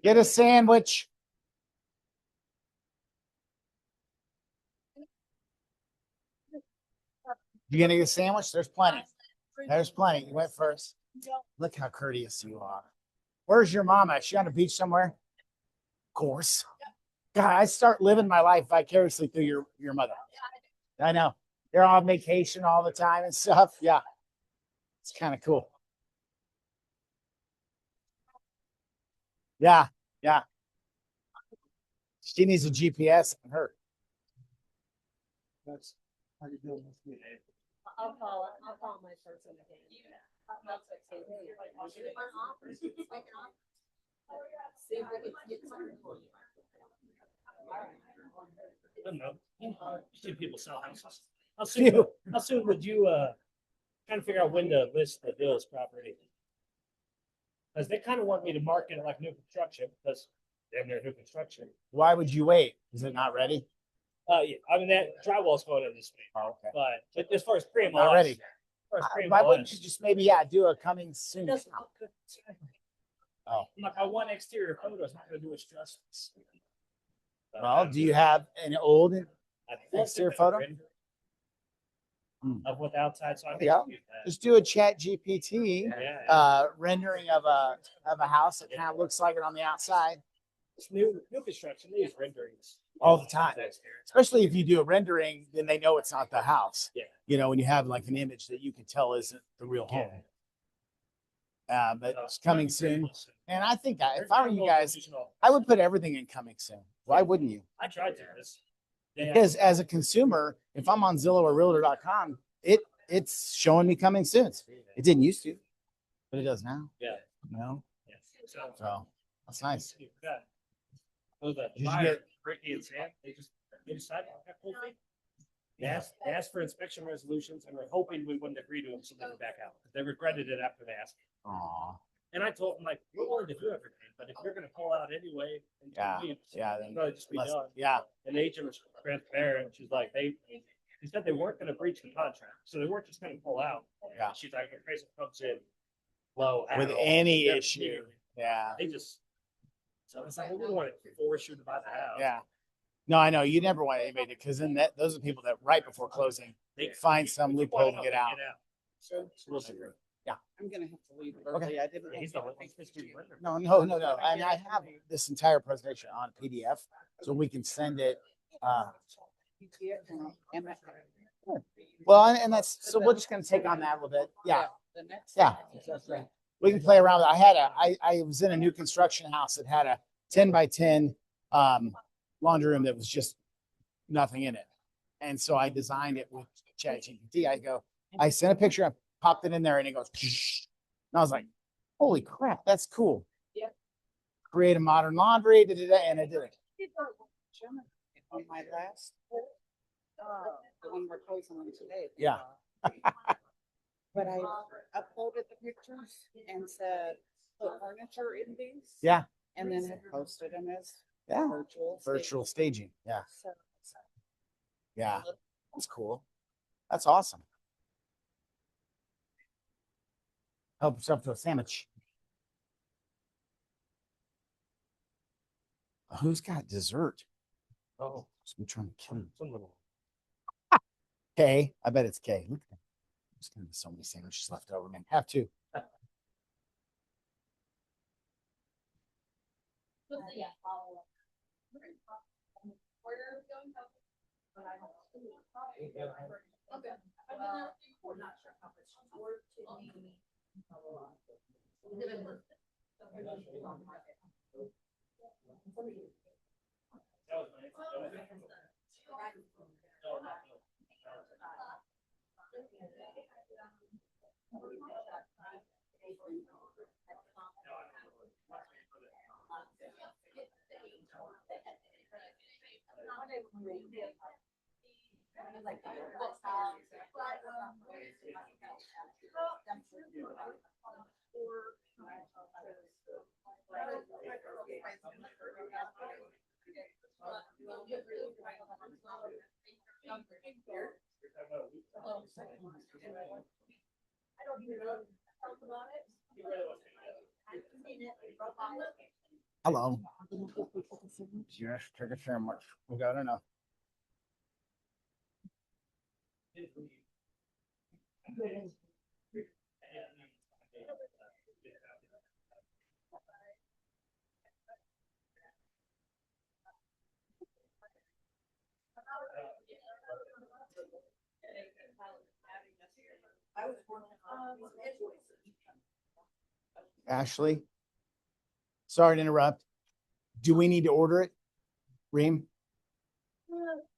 Get a sandwich. You gonna get a sandwich? There's plenty. There's plenty. You went first. Look how courteous you are. Where's your mama? Is she on the beach somewhere? Of course. God, I start living my life vicariously through your mother. I know. They're on vacation all the time and stuff. Yeah. It's kind of cool. Yeah. Yeah. She needs a GPS on her. That's how you doing with me. I'll call my person again. That's what I say. See if we can get something for you. I don't know. You see people sell houses. How soon would you kind of figure out when to list the Bills property? Because they kind of want me to market it like new construction because they're new construction. Why would you wait? Is it not ready? Yeah, I mean that drywall's going in this week. Oh, okay. But as far as pre-MLS, Not ready. Why wouldn't pre-MLS, you just maybe do a coming soon? doesn't look good. Oh. I'm like, I want exterior photos. Not going to do it justice. Well, do you have an old I exterior photo? Of what the outside, so I Yeah. Just do a ChatGPT rendering of a house that kind of looks like it on the outside. It's new construction. They use renderings all the time. Especially if you do a rendering, then they know it's not the house. Yeah. You know, when you have like an image that you can tell isn't the real home. But it's coming soon. And I think if I were you guys, I would put everything in coming soon. Why wouldn't you? I tried to. Because as a consumer, if I'm on Zillow or Realtor.com, it's showing me coming soon. It didn't used to, but it does now. Yeah. No. Yeah. So that's nice. The buyer, Ricky and Sam, they decided on that whole thing. They asked for inspection resolutions and were hoping we wouldn't agree to them, so they would back out. They regretted it after they asked. Aw. And I told them, like, we're willing to do everything, but if you're going to pull out anyway, then probably just be done. Yeah. And the agent was transparent. She's like, they said they weren't going to breach the contract, so they weren't just going to pull out. Yeah. She's like, if appraisal comes in low with any issue. Yeah. They just. So it's like, we don't want to force you to buy the house. Yeah. No, I know you never want anybody to, because then those are people that right before closing they find some loophole to get out. So we'll see. Yeah. I'm gonna have to leave early. Okay. I didn't. He's the No. And I have this entire presentation on PDF, so we can send it. Well, and that's so we're just gonna take on that a little bit. Yeah. Yeah. We can play around with it. I was in a new construction house that had a 10 by 10 laundry room that was just nothing in it. And so I designed it with ChatGPT. I sent a picture, I popped it in there, and it goes, and I was like, holy crap, that's cool. Yeah. Create a modern laundry, and it did it. On my last, the one we're closing on today. Yeah. But I uploaded the pictures and said, put furniture in these. Yeah. And then I posted them as virtual staging. Yeah. So, yeah. That's cool. That's awesome. Help yourself to a sandwich. Who's got dessert? Oh, I'm trying to kill you. some little. Kay. I bet it's Kay. Look at that. There's gonna be so many sandwiches left over, man. Have to. Hello. Yes, take a sandwich. We got enough. Ashley, sorry to interrupt. Do we need to order it? Reem?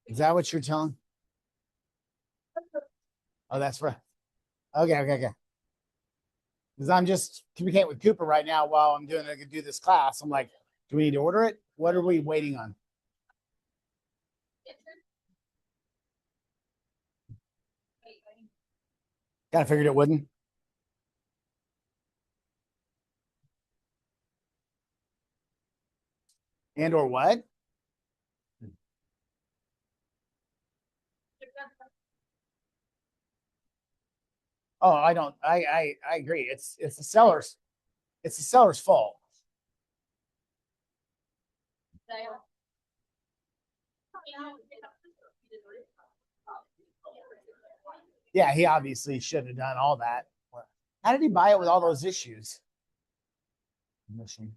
Is that what you're telling? Oh, that's right. Okay. Because I'm just communicating with Cooper right now while I'm do this class. I'm like, do we need to order it? What are we waiting on? Kind of figured it wouldn't. And or what? Oh, I don't. I agree. It's the seller's. It's the seller's fault. Yeah, he obviously should have done all that. How did he buy it with all those issues? Mission.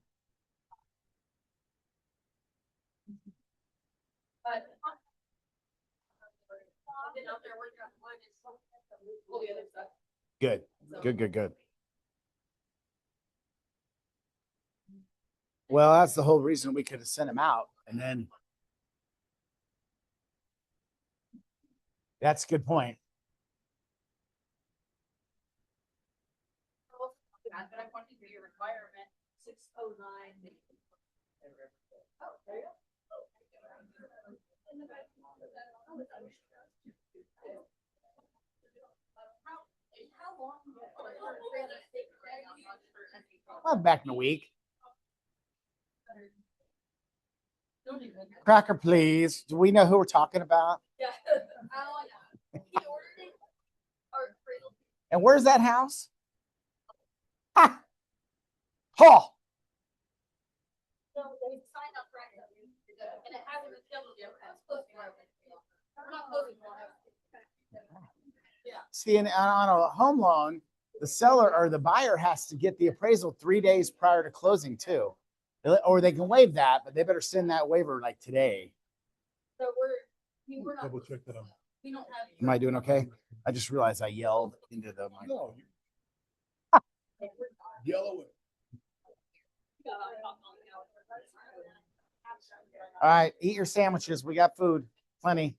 Good. Good. Well, that's the whole reason we could have sent him out. And then that's a good point. Well, back in a week. Cracker, please. Do we know who we're talking about? And where's that house? Ha! Oh, see, on a home loan, the seller or the buyer has to get the appraisal 3 days prior to closing too. Or they can waive that, but they better send that waiver like today. So we're not. Double check that out. We don't have. Am I doing okay? I just realized I yelled into the mic. No. Yellow. All right, eat your sandwiches. We got food, plenty.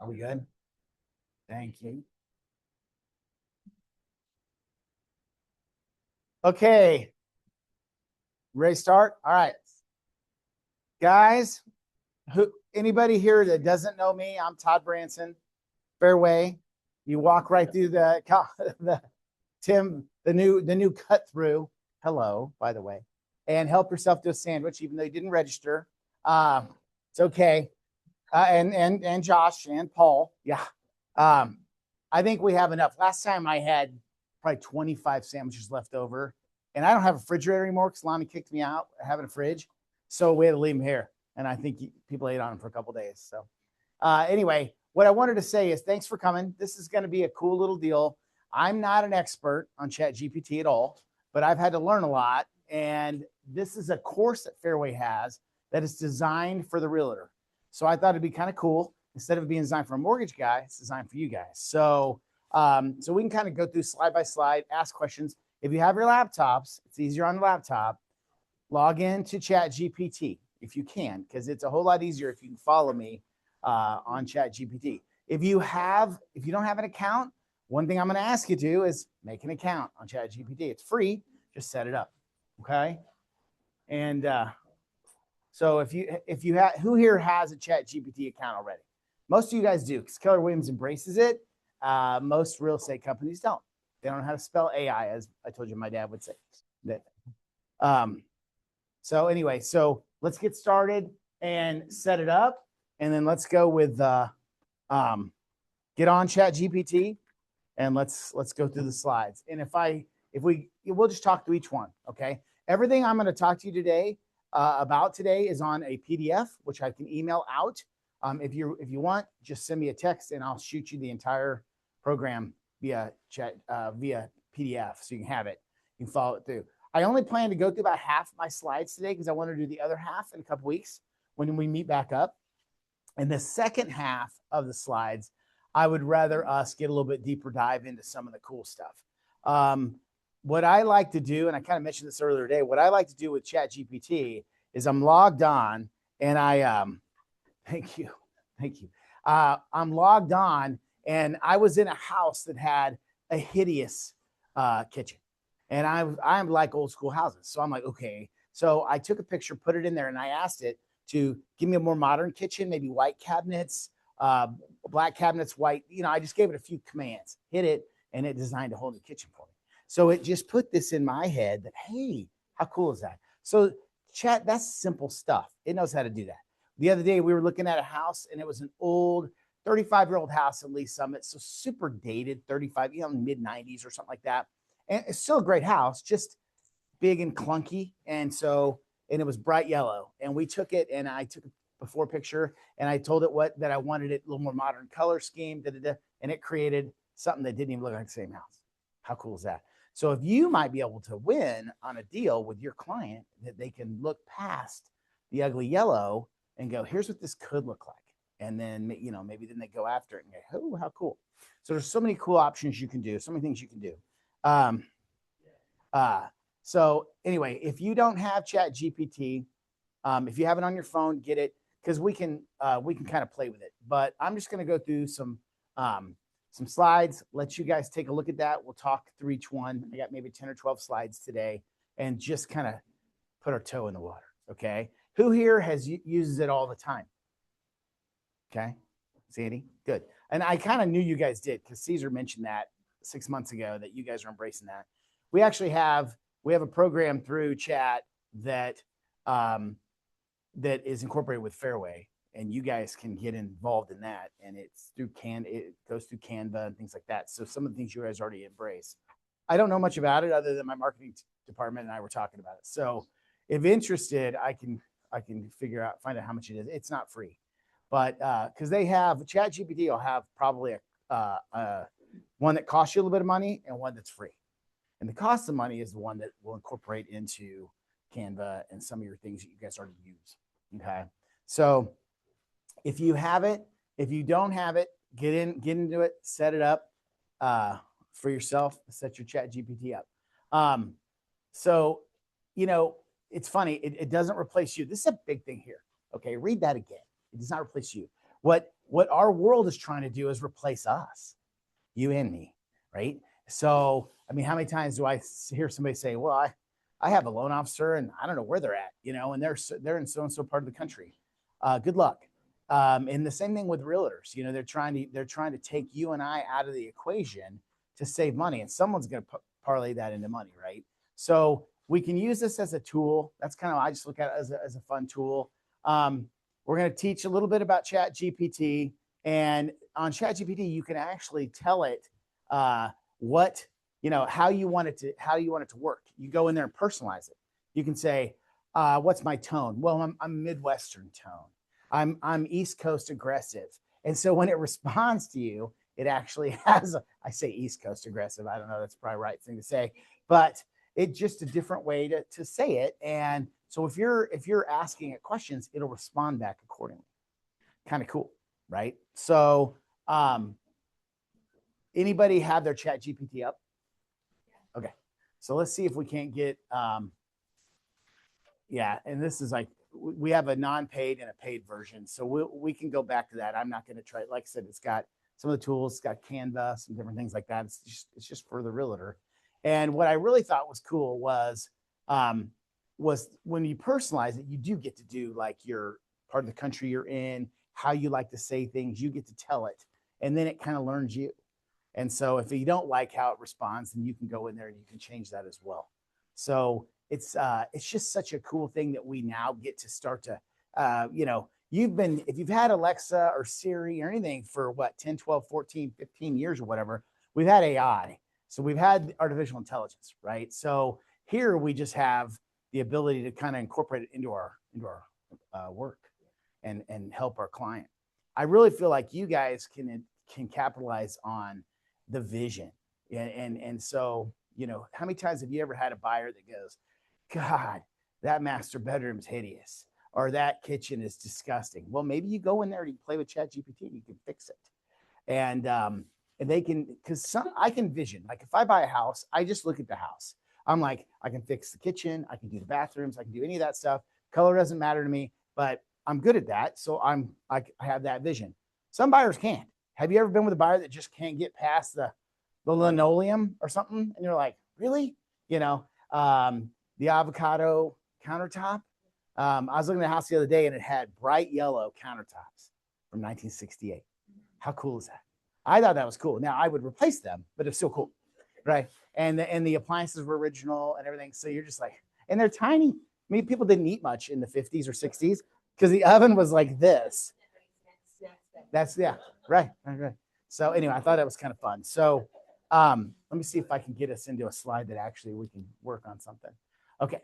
Are we good? Thank you. Okay. Ready to start? All right. Guys, anybody here that doesn't know me, I'm Todd Branson, Fairway. You walk right through the new cut through. Hello, by the way. And help yourself to a sandwich, even though you didn't register. It's okay. And Josh and Paul. Yeah. I think we have enough. Last time I had probably 25 sandwiches left over. And I don't have a refrigerator anymore because Lonnie kicked me out having a fridge. So we had to leave them here. And I think people ate on them for a couple days. So anyway, what I wanted to say is thanks for coming. This is going to be a cool little deal. I'm not an expert on ChatGPT at all, but I've had to learn a lot. And this is a course that Fairway has that is designed for the realtor. So I thought it'd be kind of cool. Instead of being designed for a mortgage guy, it's designed for you guys. So we can kind of go through slide by slide, ask questions. If you have your laptops, it's easier on the laptop. Log into ChatGPT if you can, because it's a whole lot easier if you can follow me on ChatGPT. If you don't have an account, one thing I'm going to ask you to do is make an account on ChatGPT. It's free. Just set it up. Okay. And so if you have, who here has a ChatGPT account already? Most of you guys do, because Keller Williams embraces it. Most real estate companies don't. They don't know how to spell AI, as I told you my dad would say. So anyway, so let's get started and set it up. And then let's go with get on ChatGPT. and let's go through the slides. And we'll just talk through each one. Okay. Everything I'm going to talk to you today about today is on a PDF, which I can email out. If you want, just send me a text and I'll shoot you the entire program via chat, via PDF, so you can have it. You can follow it through. I only plan to go through about half my slides today because I want to do the other half in a couple weeks when we meet back up. And the second half of the slides, I would rather us get a little bit deeper dive into some of the cool stuff. What I like to do, and I kind of mentioned this earlier today, what I like to do with ChatGPT is I'm logged on and thank you. I'm logged on and I was in a house that had a hideous kitchen. And I'm like old school houses. So I'm like, okay. So I took a picture, put it in there, and I asked it to give me a more modern kitchen, maybe white cabinets, black cabinets, white. I just gave it a few commands, hit it, and it designed a whole new kitchen for me. So it just put this in my head that, hey, how cool is that? So chat, that's simple stuff. It knows how to do that. The other day, we were looking at a house, and it was an old 35-year-old house in Lee Summit. So super dated, 35, mid 90s or something like that. And it's still a great house, just big and clunky. And it was bright yellow. And we took it and I took a before picture and I told it that I wanted it a little more modern color scheme, and it created something that didn't even look like the same house. How cool is that? So if you might be able to win on a deal with your client, that they can look past the ugly yellow and go, here's what this could look like. And then, maybe then they go after it and go, oh, how cool. So there's so many cool options you can do, so many things you can do. So anyway, if you don't have ChatGPT, if you have it on your phone, get it, because we can kind of play with it. But I'm just going to go through some slides, let you guys take a look at that. We'll talk through each one. I got maybe 10 or 12 slides today, and just kind of put our toe in the water. Okay. Who here uses it all the time? Okay. Sandy, good. And I kind of knew you guys did, because Caesar mentioned that 6 months ago, that you guys are embracing that. We actually have a program through Chat that is incorporated with Fairway, and you guys can get involved in that. And it's through it goes through Canva and things like that. So some of the things you guys already embrace. I don't know much about it other than my marketing department and I were talking about it. So if interested, I can find out how much it is. It's not free, but because they have ChatGPT will have probably a one that costs you a little bit of money and one that's free. And the cost of money is the one that will incorporate into Canva and some of your things that you guys already use. Okay. So if you have it, if you don't have it, get into it, set it up for yourself, set your ChatGPT up. So, it's funny. It doesn't replace you. This is a big thing here. Okay. Read that again. It does not replace you. What our world is trying to do is replace us, you and me. Right. So, how many times do I hear somebody say, well, I have a loan officer and I don't know where they're at, and they're in so-and-so part of the country. Good luck. And the same thing with realtors, they're trying to take you and I out of the equation to save money, and someone's going to parlay that into money. Right. So we can use this as a tool. That's kind of, I just look at it as a fun tool. We're going to teach a little bit about ChatGPT, and on ChatGPT, you can actually tell it, how you want it to work. You go in there and personalize it. You can say, what's my tone? Well, I'm Midwestern tone. I'm East Coast aggressive. And so when it responds to you, it actually has I say East Coast aggressive. I don't know, that's probably the right thing to say, but it's just a different way to say it. And so if you're asking it questions, it'll respond back accordingly. Kind of cool, right? So anybody have their ChatGPT up? Okay. So let's see if we can't get, and this is like, we have a non-paid and a paid version. So we can go back to that. I'm not going to try, like I said, it's got some of the tools, it's got Canva, some different things like that. It's just for the realtor. And what I really thought was cool was when you personalize it, you do get to do like your part of the country you're in, how you like to say things, you get to tell it. And then it kind of learns you. And so if you don't like how it responds, then you can go in there and you can change that as well. So it's just such a cool thing that we now get to start to, if you've had Alexa or Siri or anything for 10, 12, 14, 15 years or whatever, we've had AI. So we've had artificial intelligence, right? So here we just have the ability to kind of incorporate it into our work and help our client. I really feel like you guys can capitalize on the vision. And so, you know, how many times have you ever had a buyer that goes, God, that master bedroom's hideous, or that kitchen is disgusting? Well, maybe you go in there and you play with ChatGPT and you can fix it. And they can, because I can vision, like if I buy a house, I just look at the house. I'm like, I can fix the kitchen, I can do the bathrooms, I can do any of that stuff. Color doesn't matter to me, but I'm good at that. So I have that vision. Some buyers can't. Have you ever been with a buyer that just can't get past the linoleum or something? And you're like, really? You know, the avocado countertop. I was looking at the house the other day and it had bright yellow countertops from 1968. How cool is that? I thought that was cool. Now I would replace them, but it's still cool, right? And the appliances were original and everything. So you're just like, and they're tiny. I mean, people didn't eat much in the 50s or 60s because the oven was like this. That's right. So anyway, I thought that was kind of fun. So let me see if I can get us into a slide that actually we can work on something. Okay.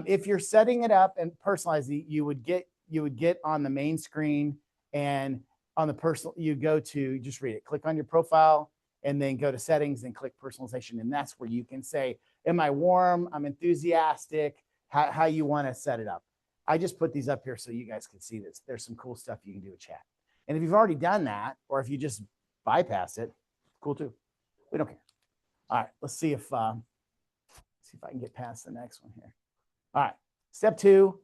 If you're setting it up and personalizing, you would get on the main screen, and on the personal, you go to, just read it, click on your profile and then go to settings and click personalization. And that's where you can say, am I warm? I'm enthusiastic, how you want to set it up. I just put these up here so you guys can see this. There's some cool stuff you can do with chat. And if you've already done that, or if you just bypass it, cool too. We don't care. All right, let's see if I can get past the next one here. All right, step 2,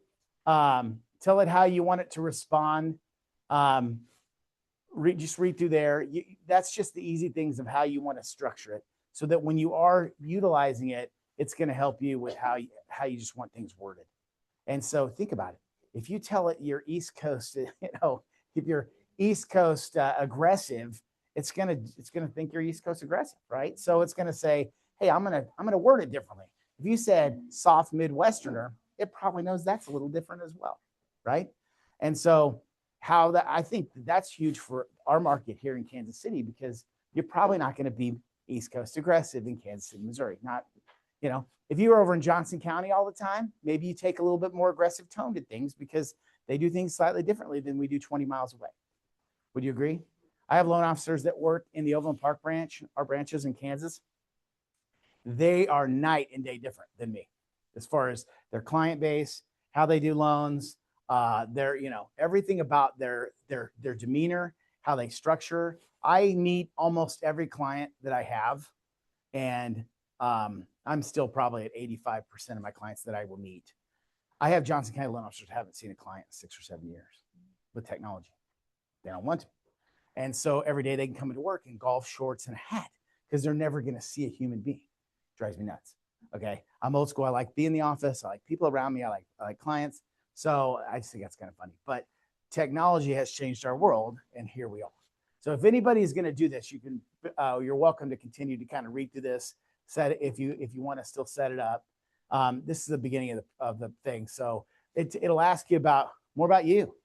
tell it how you want it to respond. Just read through there. That's just the easy things of how you want to structure it, so that when you are utilizing it, it's going to help you with how you just want things worded. And so think about it. If you tell it you're East Coast, you know, if you're East Coast aggressive, it's gonna think you're East Coast aggressive, right? So it's gonna say, hey, I'm gonna word it differently. If you said soft Midwesterner, it probably knows that's a little different as well, right? And so I think that's huge for our market here in Kansas City, because you're probably not going to be East Coast aggressive in Kansas City, Missouri. Not, you know, if you were over in Johnson County all the time, maybe you take a little bit more aggressive tone to things because they do things slightly differently than we do 20 miles away. Would you agree? I have loan officers that work in the Overland Park branch, our branches in Kansas. They are night and day different than me as far as their client base, how they do loans, their, you know, everything about their demeanor, how they structure. I meet almost every client that I have, and I'm still probably at 85% of my clients that I will meet. I have Johnson County loan officers haven't seen a client in 6 or 7 years with technology. They don't want to. And so every day they can come into work in golf shorts and a hat because they're never going to see a human being. Drives me nuts. Okay. I'm old school. I like being in the office. I like people around me. I like clients. So I just think that's kind of funny. But technology has changed our world, and here we are. So if anybody is going to do this, you can, you're welcome to continue to kind of read through this. Set it if you want to still set it up. This is the beginning of the thing. So it'll ask you more about you.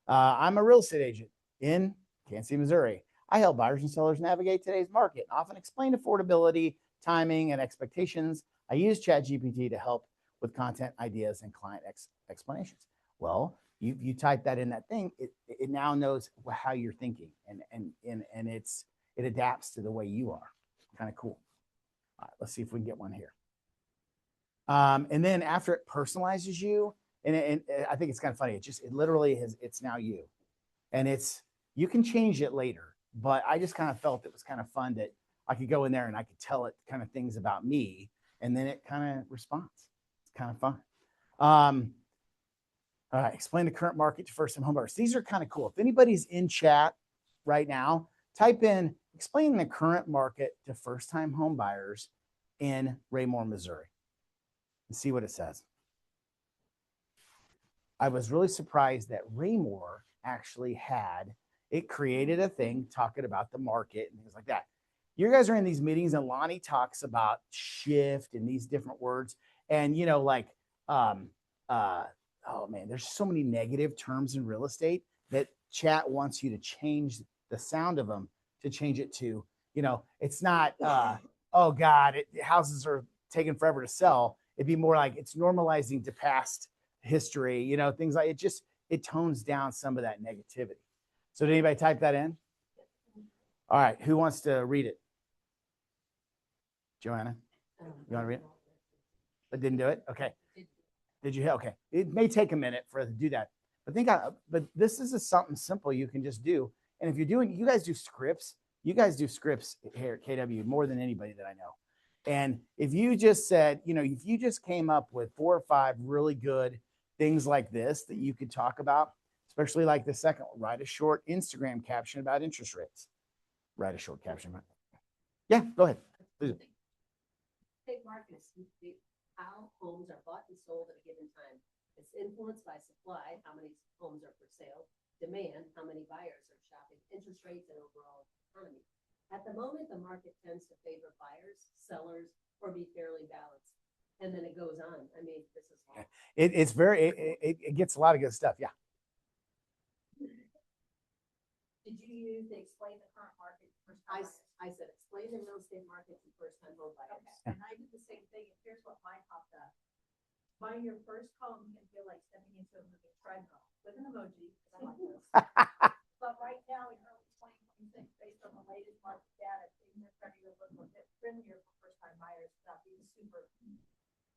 I'm a real estate agent in Kansas City, Missouri. I help buyers and sellers navigate today's market and often explain affordability, timing, and expectations. I use ChatGPT to help with content ideas and client explanations. Well, you type that in that thing, it now knows how you're thinking, and it adapts to the way you are. Kind of cool. All right, let's see if we can get one here. And then after it personalizes you, and I think it's kind of funny. It literally it's now you, and you can change it later. But I just kind of felt it was kind of fun that I could go in there and I could tell it kind of things about me, and then it kind of responds. It's kind of fun. All right, explain the current market to first-time homebuyers. These are kind of cool. If anybody's in chat right now, type in explain the current market to first-time homebuyers in Raymore, Missouri, and see what it says. I was really surprised that Raymore actually created a thing talking about the market and things like that. You guys are in these meetings and Lonnie talks about shift and these different words. And, you know, like, oh man, there's so many negative terms in real estate that chat wants you to change the sound of them to change it to You know, it's not, oh God, houses are taking forever to sell. It'd be more like it's normalizing to past history, you know, things like it just, it tones down some of that negativity. So did anybody type that in? All right. Who wants to read it? Joanna, you want to read it? But didn't do it? Okay. Did you? Okay. It may take a minute for us to do that. But this is something simple you can just do. And if you're doing, you guys do scripts. You guys do scripts here at KW more than anybody that I know. And if you just said, you know, if you just came up with 4 or 5 really good things like this that you could talk about, especially like the second one, write a short Instagram caption about interest rates. Write a short caption about it. Yeah, go ahead. Please. Big markets, how homes are bought and sold at a given time. It's influenced by supply, how many homes are for sale, demand, how many buyers are shopping, interest rates, and overall economy. At the moment, the market tends to favor buyers, sellers, or be fairly balanced. And then it goes on. I mean, this is long. It's very, it gets a lot of good stuff. Yeah. Did you use the explain the current market? I said, explain the real estate market to first-time home buyers. Okay, and I did the same thing, and here's what mine popped up. Buying your first home can feel like stepping into a moving treadmill with an emoji, 'cause I like those. But right now, in early 2026, based on the latest market data, things are starting to look a bit friendlier for first-time buyers without being super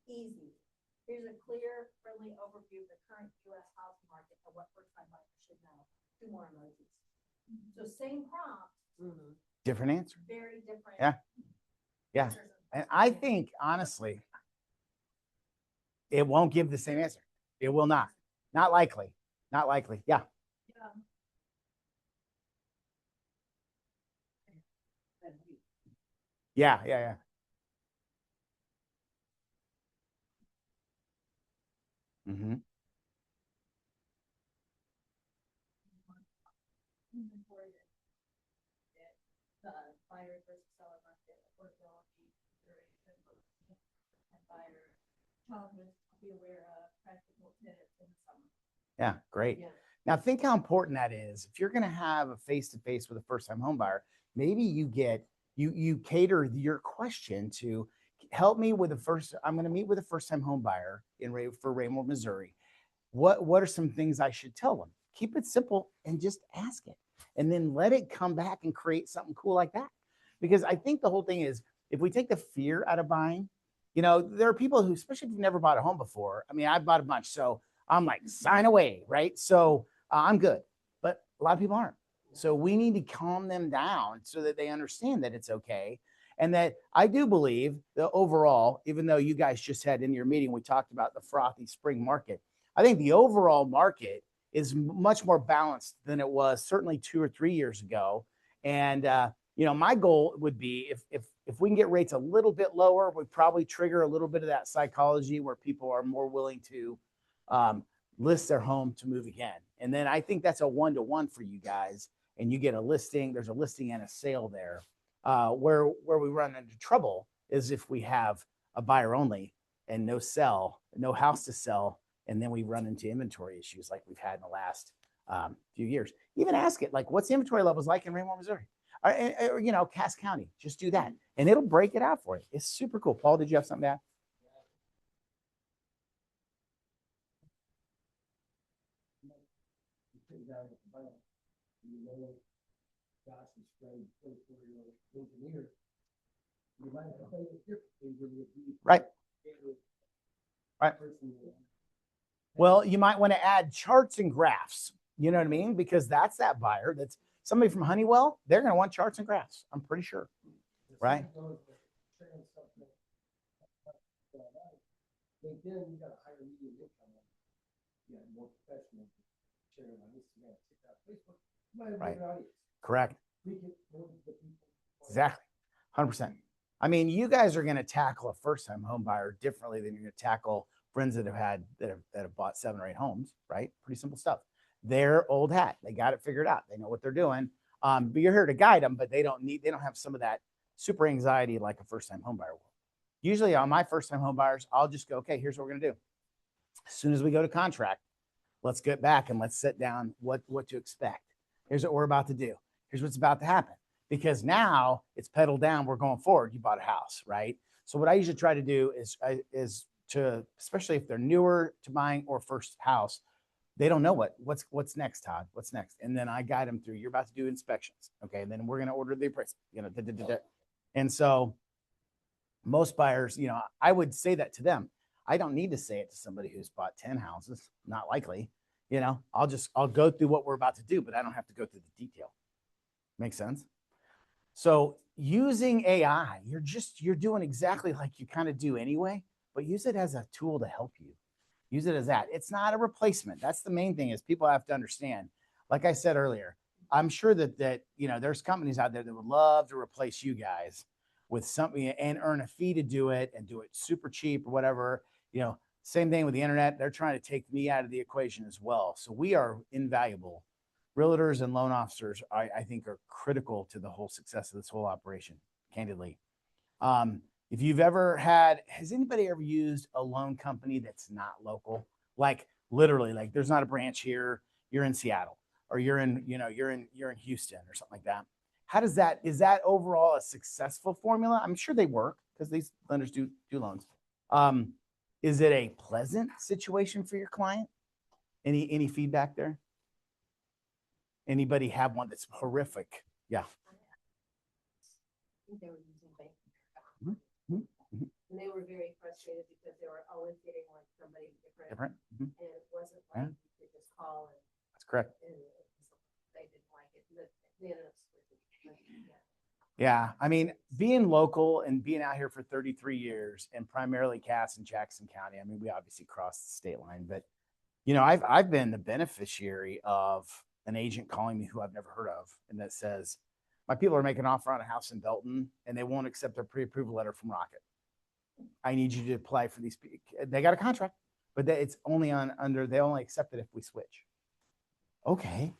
easy. Here's a clear, friendly overview of the current US housing market and what first-time buyers should know. 2 more emojis. So same prompt, Different answer. very different. Yeah. Yeah. answers. And I think, honestly, it won't give the same answer. It will not. Not likely. Not likely. Yeah. Yeah. Yeah. Mm-hmm. Inventory that buyer versus seller market, affordability, consideration, and buyer challenges to be aware of, practical tips in the summer. Yeah. Great. Yeah. Now think how important that is. If you're going to have a face-to-face with a first-time home buyer, maybe you cater your question to help me with I'm going to meet with a first-time home buyer for Raymore, Missouri. What are some things I should tell them? Keep it simple and just ask it, and then let it come back and create something cool like that. Because I think the whole thing is, if we take the fear out of buying, you know, there are people who, especially if you've never bought a home before. I mean, I've bought a bunch, so I'm like, sign away, right? So I'm good, but a lot of people aren't. So we need to calm them down so that they understand that it's okay. And that I do believe that overall, even though you guys just had in your meeting, we talked about the frothy spring market. I think the overall market is much more balanced than it was certainly 2 or 3 years ago. And, you know, my goal would be if we can get rates a little bit lower, we probably trigger a little bit of that psychology where people are more willing to list their home to move again. And then I think that's a 1-to-1 for you guys. And you get a listing, there's a listing and a sale there. Where we run into trouble is if we have a buyer only and no house to sell. And then we run into inventory issues like we've had in the last few years. Even ask it, like, what's the inventory levels like in Raymore, Missouri? Or, you know, Cass County, just do that. And it'll break it out for you. It's super cool. Paul, did you have something to add? Right. Right. Well, you might want to add charts and graphs. You know what I mean? Because that's that buyer. That's somebody from Honeywell. They're going to want charts and graphs. I'm pretty sure. Right. Right. Correct. Exactly. 100%. I mean, you guys are going to tackle a first-time home buyer differently than you're going to tackle friends that have bought 7 or 8 homes, right? Pretty simple stuff. They're old hat. They got it figured out. They know what they're doing. But you're here to guide them, but they don't have some of that super anxiety like a first-time home buyer will. Usually on my first-time home buyers, I'll just go, okay, here's what we're going to do. As soon as we go to contract, let's get back and let's sit down what to expect. Here's what we're about to do. Here's what's about to happen. because now it's pedal down. We're going forward. You bought a house, right? So what I usually try to do is to, especially if they're newer to buying or first house, they don't know what's next, Todd. What's next? And then I guide them through. You're about to do inspections, okay? And then we're going to order the appraisal, And so most buyers, I would say that to them. I don't need to say it to somebody who's bought 10 houses. Not likely. I'll go through what we're about to do, but I don't have to go through the detail. Make sense? So using AI, you're doing exactly like you kind of do anyway, but use it as a tool to help you. Use it as that. It's not a replacement. That's the main thing is people have to understand. Like I said earlier, I'm sure that there's companies out there that would love to replace you guys with something and earn a fee to do it and do it super cheap or whatever. Same thing with the internet. They're trying to take me out of the equation as well. So we are invaluable. Realtors and loan officers, I think, are critical to the whole success of this whole operation, candidly. If you've ever has anybody ever used a loan company that's not local? Like literally, like there's not a branch here, you're in Seattle, or you're in Houston or something like that. Is that overall a successful formula? I'm sure they work because these lenders do loans. Is it a pleasant situation for your client? Any feedback there? Anybody have one that's horrific? Yeah. I think they were using bank. Mhm. Mhm. And they were very frustrated because they were always getting like somebody different. Different. Mhm. And it wasn't Yeah. like you could just call That's correct. and they didn't like it. They ended up switching. Yeah. I mean, being local and being out here for 33 years and primarily Cass and Jackson County. I mean, we obviously crossed the state line, but I've been the beneficiary of an agent calling me who I've never heard of, and that says, my people are making an offer on a house in Belton and they won't accept their pre-approval letter from Rocket. I need you to apply for these. They got a contract, but it's only they only accept it if we switch. Okay.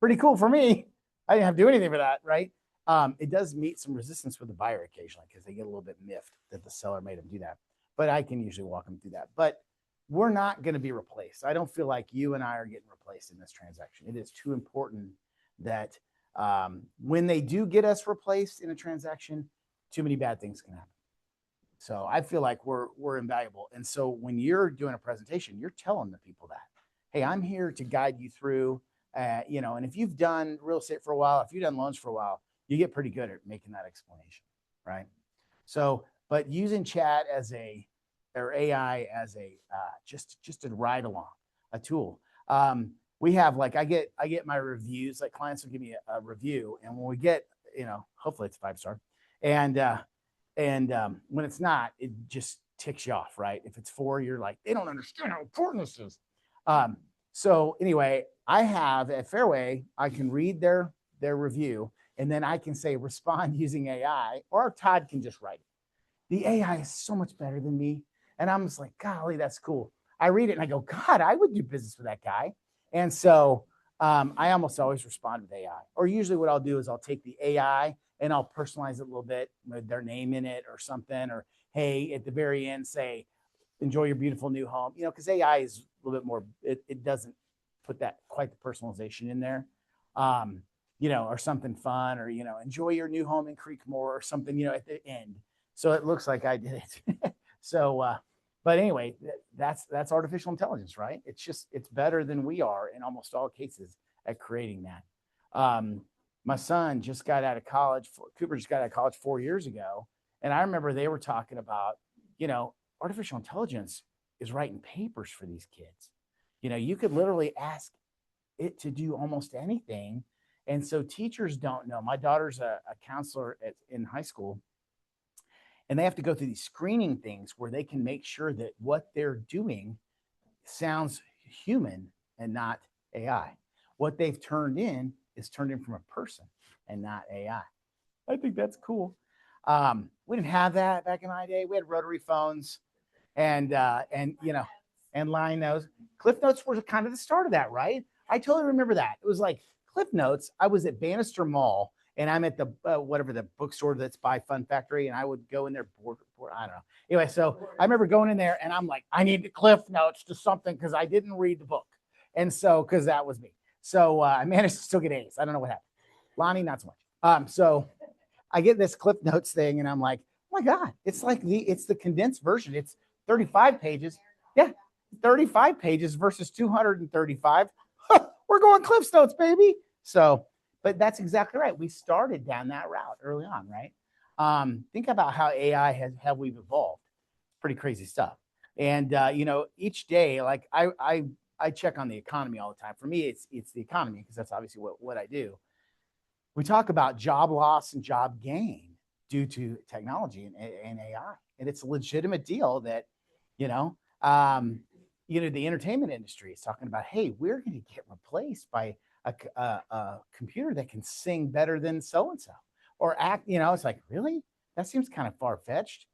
Pretty cool for me. I didn't have to do anything for that, right? It does meet some resistance with the buyer occasionally because they get a little bit miffed that the seller made them do that. But I can usually walk them through that. But we're not going to be replaced. I don't feel like you and I are getting replaced in this transaction. It is too important that when they do get us replaced in a transaction, too many bad things can happen. So I feel like we're invaluable. And so when you're doing a presentation, you're telling the people that, hey, I'm here to guide you through, and if you've done real estate for a while, if you've done loans for a while, you get pretty good at making that explanation, right? So, but using chat or AI as a just a ride along, a tool. We have I get my reviews, like clients will give me a review, and when we get, hopefully it's 5-star, and when it's not, it just ticks you off, right? If it's 4, you're like, they don't understand how important this is. So anyway, I have at Fairway, I can read their review, and then I can say respond using AI, or Todd can just write it. The AI is so much better than me. And I'm just like, golly, that's cool. I read it and I go, God, I would do business with that guy. And so I almost always respond with AI. Or usually what I'll do is I'll take the AI and I'll personalize it a little bit with their name in it or something. Or, hey, at the very end, say, enjoy your beautiful new home. Because AI is a little bit more, it doesn't put that quite the personalization in there. Or something fun, or, enjoy your new home in Creekmore or something, at the end. So it looks like I did it. But anyway, that's artificial intelligence, right? It's better than we are in almost all cases at creating that. My son just got out of college. Cooper just got out of college 4 years ago. And I remember they were talking about, artificial intelligence is writing papers for these kids. You could literally ask it to do almost anything. And so teachers don't know. My daughter's a counselor in high school. And they have to go through these screening things where they can make sure that what they're doing sounds human and not AI. What they've turned in is turned in from a person and not AI. I think that's cool. We didn't have that back in my day. We had rotary phones and line notes. Cliff Notes were kind of the start of that, right? I totally remember that. It was like Cliff Notes. I was at Bannister Mall. And I'm at the whatever the bookstore that's by Fun Factory, and I would go in there. I don't know. Anyway, so I remember going in there, and I'm like, I need the Cliff Notes to something because I didn't read the book, and so because that was me. So I managed to still get A's. I don't know what happened. Lonnie, not so much. So I get this Clip Notes thing, and I'm like, oh my God, it's like it's the condensed version. It's 35 pages. Yeah, 35 pages versus 235. We're going Cliff Notes, baby. So, but that's exactly right. We started down that route early on, right? Think about how AI have we've evolved. Pretty crazy stuff. And each day, like I check on the economy all the time. For me, it's the economy because that's obviously what I do. We talk about job loss and job gain due to technology and AI, and it's a legitimate deal that, you know, um, the entertainment industry is talking about. Hey, we're going to get replaced by a computer that can sing better than so and so or act. It's like, really, that seems kind of far fetched.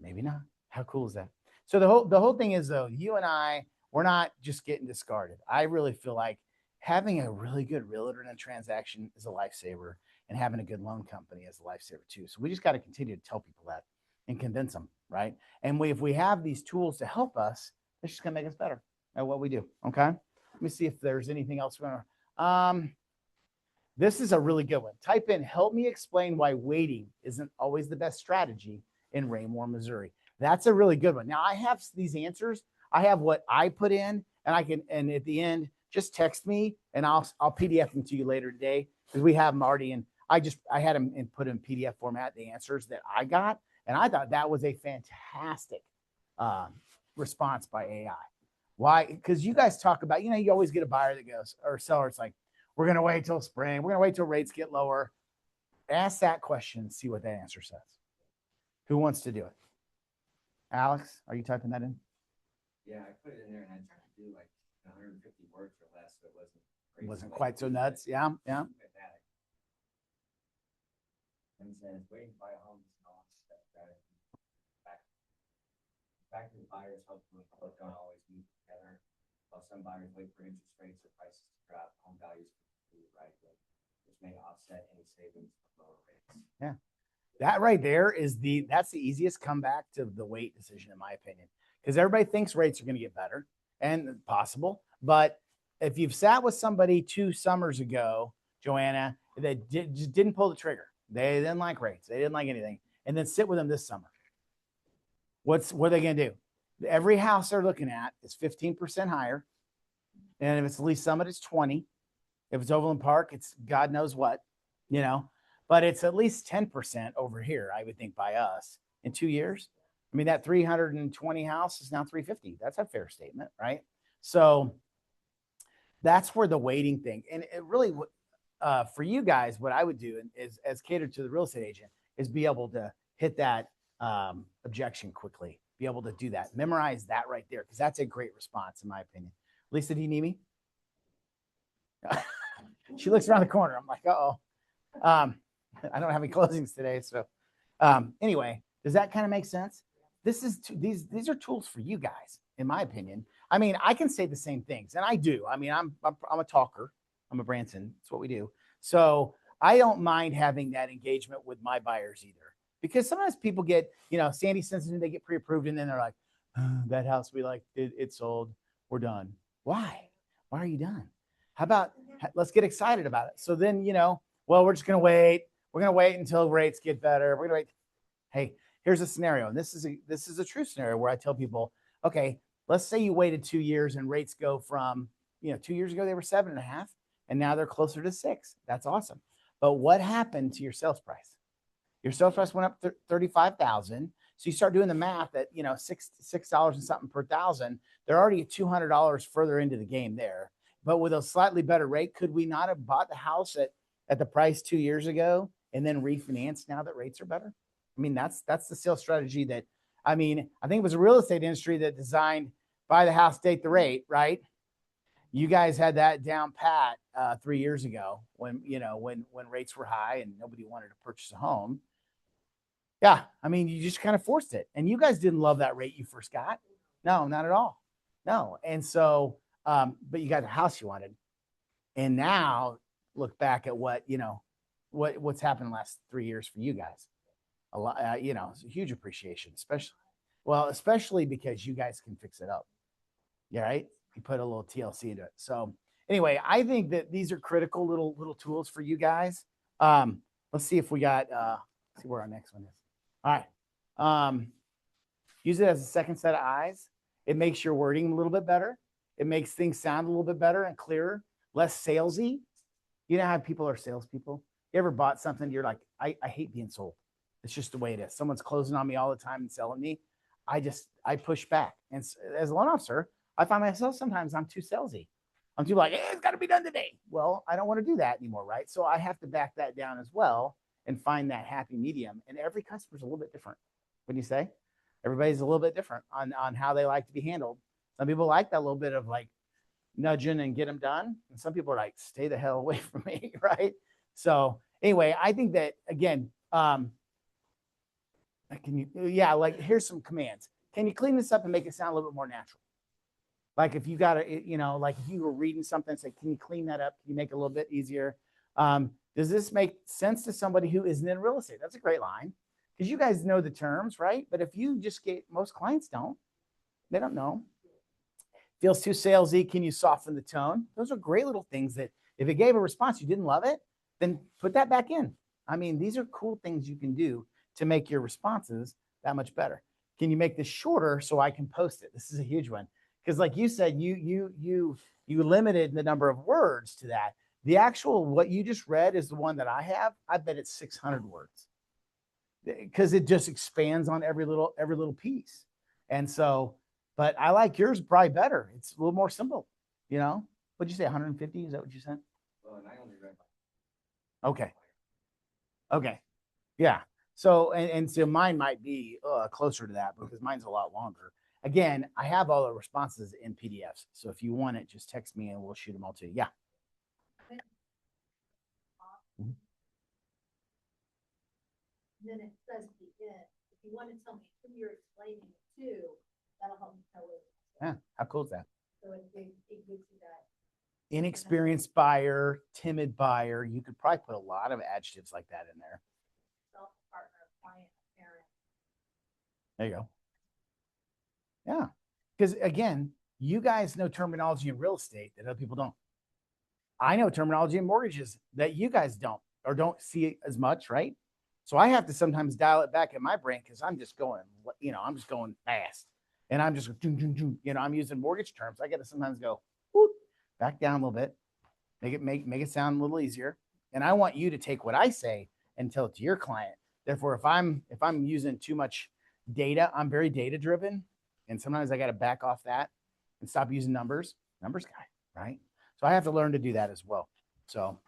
Maybe not. How cool is that? So the whole thing is, though, you and I, we're not just getting discarded. I really feel like having a really good realtor in a transaction is a lifesaver, and having a good loan company is a lifesaver too. So we just got to continue to tell people that and convince them, right? And if we have these tools to help us, it's just gonna make us better at what we do. Okay. Let me see if there's anything else we're gonna. This is a really good one. Type in, help me explain why waiting isn't always the best strategy in Raymore, Missouri. That's a really good one. Now I have these answers. I have what I put in, and at the end, just text me and I'll PDF them to you later today because we have them already in. I had them put in PDF format, the answers that I got. And I thought that was a fantastic response by AI. Why? Because you guys talk about, you always get a buyer that goes, or seller, it's like, we're going to wait till spring. We're going to wait till rates get lower. Ask that question, see what that answer says. Who wants to do it? Alex, are you typing that in? Yeah, I put it in there and I tried to do like 150 words or less, so it wasn't crazy. Wasn't quite so nuts. Yeah. And it says waiting to buy homes and all that strategy. Factory buyers hopefully don't always move together, while some buyers wait for interest rates or prices to drop. Home values right, which may offset any savings from lower rates. Yeah. That right there that's the easiest comeback to the wait decision, in my opinion, because everybody thinks rates are going to get better and possible. But if you've sat with somebody 2 summers ago, Joanna, that just didn't pull the trigger, they didn't like rates, they didn't like anything, and then sit with them this summer, what are they going to do? Every house they're looking at is 15% higher. And if it's Lee Summit, it's 20. If it's Overland Park, it's God knows what, but it's at least 10% over here, I would think, by us in 2 years. I mean, that 320 house is now 350. That's a fair statement, right? So that's where the waiting thing, and it really, for you guys, what I would do is, as catered to the real estate agent, is be able to hit that objection quickly, be able to do that, memorize that right there, because that's a great response, in my opinion. Lisa, do you need me? She looks around the corner. I'm like, uh-oh. I don't have any closings today. So anyway, does that kind of make sense? These are tools for you guys, in my opinion. I mean, I can say the same things, and I do. I mean, I'm a talker. I'm a Branson. That's what we do. So I don't mind having that engagement with my buyers either, because sometimes people get, Sandy sends them, they get pre-approved, and then they're like, that house we like, it sold. We're done. Why? Why are you done? How about let's get excited about it? So then, well, we're just going to wait. We're going to wait until rates get better. We're going to wait. Hey, here's a scenario. And this is a true scenario where I tell people, okay, let's say you waited 2 years and rates go from, 2 years ago, they were 7.5 and now they're closer to 6. That's awesome. But what happened to your sales price? Your sales price went up 35,000. So you start doing the math at, $6 and something per thousand. They're already $200 further into the game there. But with a slightly better rate, could we not have bought the house at the price 2 years ago and then refinanced now that rates are better? I mean, that's the sales strategy that, I think it was a real estate industry that designed buy the house, date the rate, right? You guys had that down pat 3 years ago when rates were high and nobody wanted to purchase a home. Yeah, you just kind of forced it. And you guys didn't love that rate you first got. No, not at all. No. And so, but you got the house you wanted. And now look back at what's happened in the last 3 years for you guys. A lot, it's a huge appreciation, especially because you guys can fix it up. Yeah, right. You put a little TLC into it. So anyway, I think that these are critical little tools for you guys. let's see if we got, see where our next one is. All right. Use it as a second set of eyes. It makes your wording a little bit better. It makes things sound a little bit better and clearer, less salesy. You know how people are salespeople? You ever bought something, you're like, I hate being sold. It's just the way it is. Someone's closing on me all the time and selling me. I push back. And as a loan officer, I find myself sometimes I'm too salesy. I'm too like, it's got to be done today. Well, I don't want to do that anymore, right? So I have to back that down as well and find that happy medium. And every customer's a little bit different. Wouldn't you say? Everybody's a little bit different on how they like to be handled. Some people like that little bit of like nudging and get them done. And some people are like, stay the hell away from me, right? So anyway, I think that again, like here's some commands. Can you clean this up and make it sound a little bit more natural? Like if you got to, like if you were reading something, say, can you clean that up? Can you make it a little bit easier? Does this make sense to somebody who isn't in real estate? That's a great line because you guys know the terms, right? But if you just get, most clients don't, they don't know. Feels too salesy. Can you soften the tone? Those are great little things that if it gave a response, you didn't love it, then put that back in. I mean, these are cool things you can do to make your responses that much better. Can you make this shorter so I can post it? This is a huge one. Because like you said, you limited the number of words to that. The actual, what you just read is the one that I have. I bet it's 600 words because it just expands on every little piece. And so, but I like yours probably better. It's a little more simple, What'd you say, 150? Is that what you said? Well, and I only read. Okay. Okay. Yeah. So, and so mine might be closer to that because mine's a lot longer. Again, I have all the responses in PDFs. So if you want it, just text me and we'll shoot them all to you. Yeah. And then it says at the end, if you want to tell me who you're explaining it to, that'll help me tell it. Yeah. How cool is that? So it gives you that. Inexperienced buyer, timid buyer. You could probably put a lot of adjectives like that in there. Self-partner, client, parent. There you go. Yeah. Because again, you guys know terminology in real estate that other people don't. I know terminology in mortgages that you guys don't or don't see as much, right? So I have to sometimes dial it back in my brain because I'm just going, I'm just going fast. And I'm just, I'm using mortgage terms. I got to sometimes go, whoop, back down a little bit, make it sound a little easier. And I want you to take what I say and tell it to your client. Therefore, if I'm using too much data, I'm very data driven. And sometimes I got to back off that and stop using numbers guy, right? So I have to learn to do that as well. So, all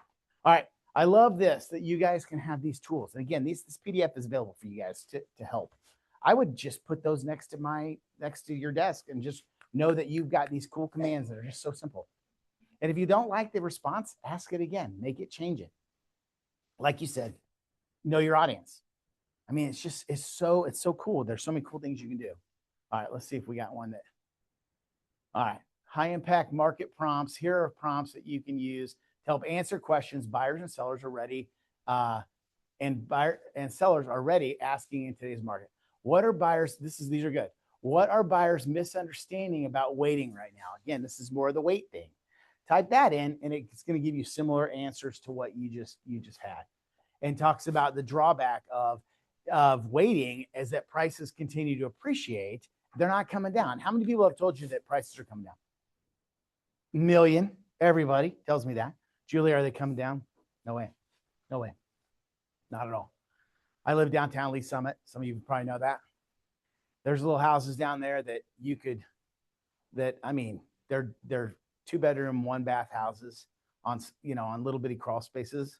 right. I love this, that you guys can have these tools. And again, this PDF is available for you guys to help. I would just put those next to your desk and just know that you've got these cool commands that are just so simple. And if you don't like the response, ask it again, change it. Like you said, know your audience. I mean, it's so cool. There's so many cool things you can do. All right, let's see if we got one all right. High impact market prompts. Here are prompts that you can use to help answer questions buyers and sellers are ready. And sellers are ready asking in today's market. What are buyers? These are good. What are buyers misunderstanding about waiting right now? Again, this is more of the wait thing. Type that in and it's going to give you similar answers to what you just had. And talks about the drawback of waiting as that prices continue to appreciate. They're not coming down. How many people have told you that prices are coming down? Million. Everybody tells me that. Julie, are they coming down? No way. No way. Not at all. I live downtown Lee Summit. Some of you probably know that. There's little houses down there that they're 2-bedroom, 1-bath houses on little bitty crawl spaces.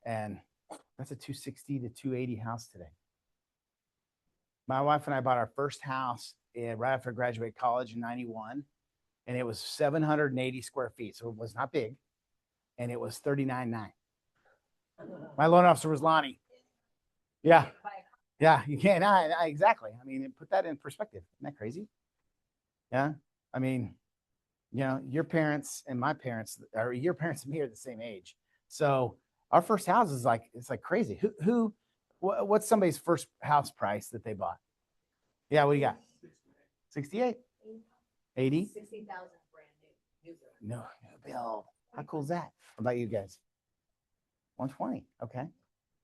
And that's a 260 to 280 house today. My wife and I bought our first house right after I graduated college in 91. And it was 780 square feet. So it was not big. And it was $39,900. My loan officer was Lonnie. Yeah. Yeah, you can't. Exactly. I mean, put that in perspective. Isn't that crazy? Yeah. I mean, your parents and my parents, or your parents and me are the same age. So our first house is it's like crazy. What's somebody's first house price that they bought? Yeah, what do you got? 68? 80? 60,000 brand new. No, Bill. How cool is that? What about you guys? 120. Okay.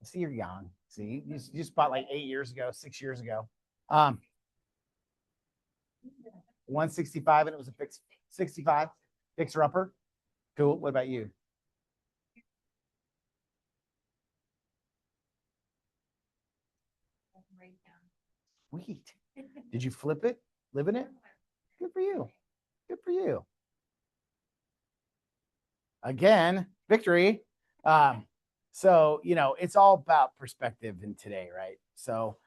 See, you're young. See, you just bought like 8 years ago, 6 years ago. 165 and it was a fix 65 fixer upper. Cool. What about you? Sweet. Did you flip it? Live in it? Good for you. Good for you. Again, victory. So, it's all about perspective in today, right? So,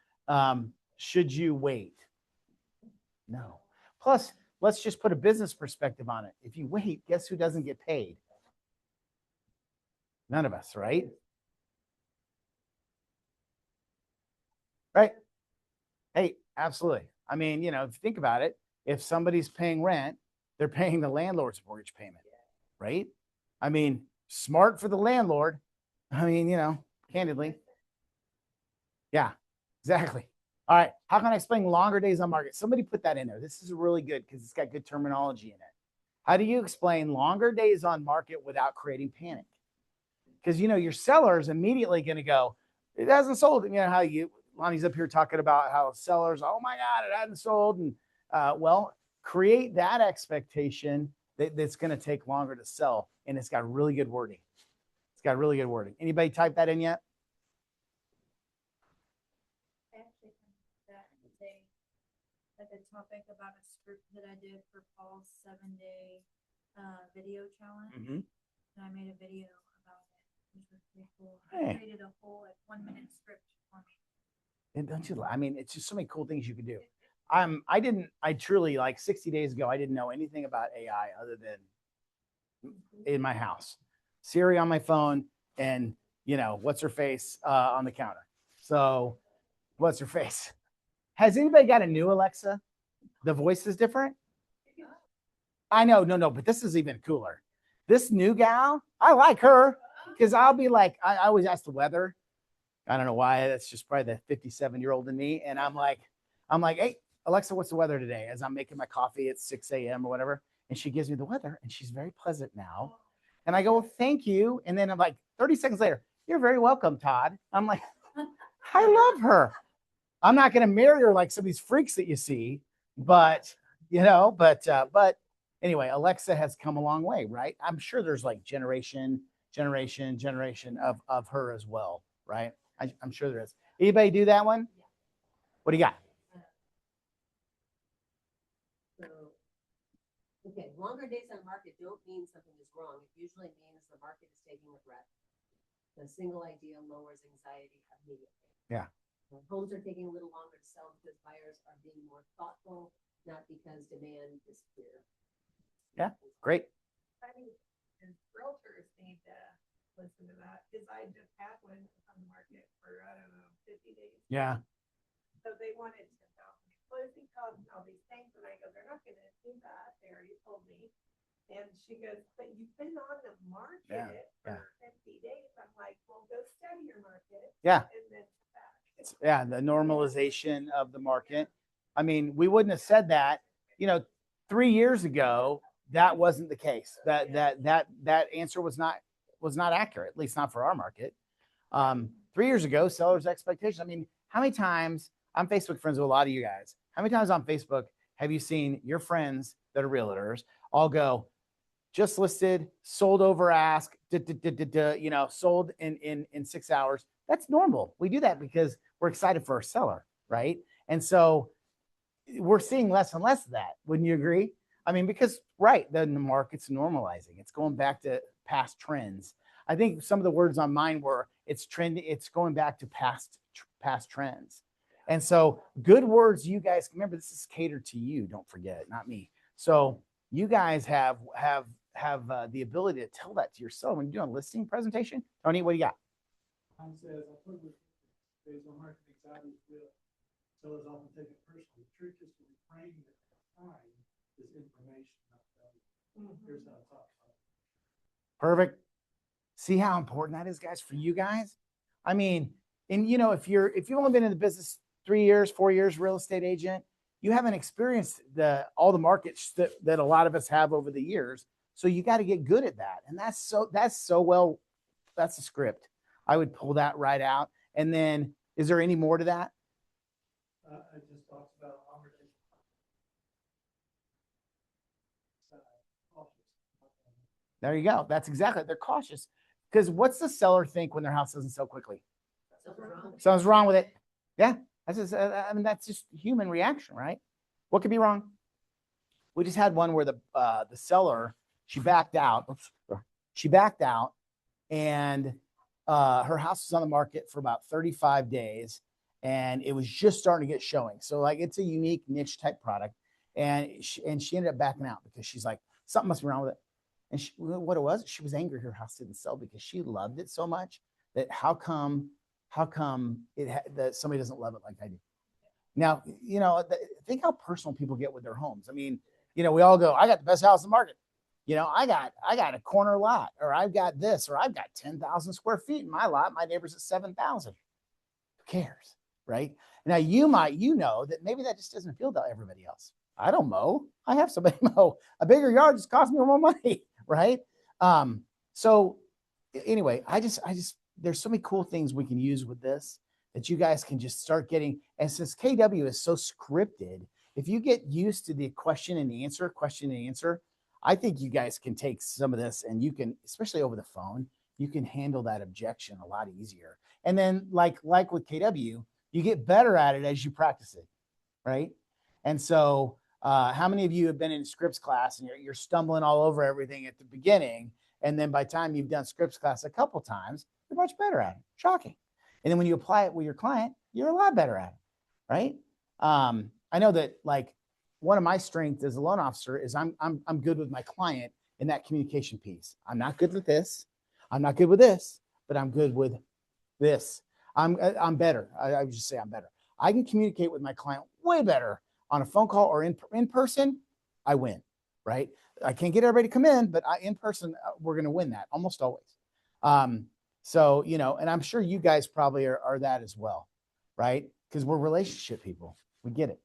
should you wait? No. Plus, let's just put a business perspective on it. If you wait, guess who doesn't get paid? None of us, right? Right. Hey, absolutely. I mean, if you think about it, if somebody's paying rent, they're paying the landlord's mortgage payment, right? I mean, smart for the landlord. I mean, candidly. Yeah, exactly. All right. How can I explain longer days on market? Somebody put that in there. This is really good because it's got good terminology in it. How do you explain longer days on market without creating panic? Because, your seller is immediately going to go, it hasn't sold. How Lonnie's up here talking about how sellers, oh my God, it hasn't sold. And create that expectation that's going to take longer to sell. And it's got really good wording. It's got really good wording. Anybody type that in yet? Like a topic about a script that I did for Paul's 7-day video challenge. Mm-hmm. And I made a video about it, which was pretty cool. Hey. I created a whole 1-minute script for me. And don't you? I mean, it's just so many cool things you can do. I truly, like 60 days ago, I didn't know anything about AI other than in my house, Siri on my phone, and what's her face on the counter. So, what's her face? Has anybody got a new Alexa? The voice is different. I know, no, but this is even cooler. This new gal, I like her because I'll be like, I always ask the weather. I don't know why. That's just probably the 57-year-old in me. And I'm like, hey, Alexa, what's the weather today? As I'm making my coffee at 6 a.m. or whatever. And she gives me the weather and she's very pleasant now. And I go, well, thank you. And then I'm like, 30 seconds later, you're very welcome, Todd. I'm like, I love her. I'm not going to marry her like some of these freaks that you see, but anyway, Alexa has come a long way, right? I'm sure there's like generation of her as well, right? I'm sure there is. Anybody do that one? What do you got? So, okay, longer days on market don't mean something is wrong. It usually means the market is taking a breath. The single idea lowers anxiety immediately. Yeah. Homes are taking a little longer to sell because buyers are being more thoughtful, not because demand is clear. Yeah, great. I think realtors need to listen to that because I just had one on the market for, I don't know, 50 days. Yeah. So they wanted to know closing costs and all these things. And I go, they're not going to do that. They already told me. And she goes, but you've been on the market for 50 days. I'm like, well, go study your market. Yeah. And then the normalization of the market. I mean, we wouldn't have said that, 3 years ago, that wasn't the case. That answer was not accurate, at least not for our market. 3 years ago, sellers' expectations. I mean, how many times I'm Facebook friends with a lot of you guys? How many times on Facebook have you seen your friends that are realtors all go, just listed, sold over ask, sold in 6 hours? That's normal. We do that because we're excited for our seller, right? And so we're seeing less and less of that. Wouldn't you agree? I mean, because then the market's normalizing. It's going back to past trends. I think some of the words on mine were it's trending. It's going back to past trends. And so good words, you guys, remember this is catered to you. Don't forget, not me. So you guys have the ability to tell that to your seller when you're doing a listing presentation. Tony, what do you got? Says, I put with based on market anxiety will. Sellers often take it personally. The trick is to reframe the time this information. Here's how it's all. Perfect. See how important that is, guys, for you guys? I mean, and if you've only been in the business 3 years, 4 years, real estate agent, you haven't experienced all the markets that a lot of us have over the years. So you got to get good at that. And that's a script. I would pull that right out. And then, is there any more to that? I just talked about longer days. Cautious. There you go. That's exactly. They're cautious because what's the seller think when their house doesn't sell quickly? Something's wrong. Something's wrong with it. Yeah, that's just. I mean, that's just human reaction, right? What could be wrong? We just had one where the seller, she backed out. She backed out, and her house was on the market for about 35 days, and it was just starting to get showing. So like it's a unique niche type product, and she ended up backing out because she's like something must be wrong with it. And what it was, she was angry her house didn't sell because she loved it so much that how come that somebody doesn't love it like I do. Now, think how personal people get with their homes. I mean, we all go, I got the best house in the market. I got a corner lot, or I've got this, or I've got 10,000 square feet in my lot. My neighbor's at 7,000. Who cares? Right. Now you know that maybe that just doesn't appeal to everybody else. I don't mow. I have somebody mow. A bigger yard just costs me more money. Right. So anyway, I just, there's so many cool things we can use with this that you guys can just start getting. And since KW is so scripted, if you get used to the question and answer, I think you guys can take some of this and you can, especially over the phone, you can handle that objection a lot easier. And then like with KW, you get better at it as you practice it. Right. And so how many of you have been in scripts class and you're stumbling all over everything at the beginning? And then by the time you've done scripts class a couple times, you're much better at it. Shocking. And then when you apply it with your client, you're a lot better at it. Right. I know that like one of my strengths as a loan officer is I'm good with my client in that communication piece. I'm not good with this. I'm not good with this, but I'm good with this. I'm better. I would just say I'm better. I can communicate with my client way better on a phone call or in person. I win, right? I can't get everybody to come in, but in person, we're going to win that almost always. So, and I'm sure you guys probably are that as well, right? Because we're relationship people. We get it.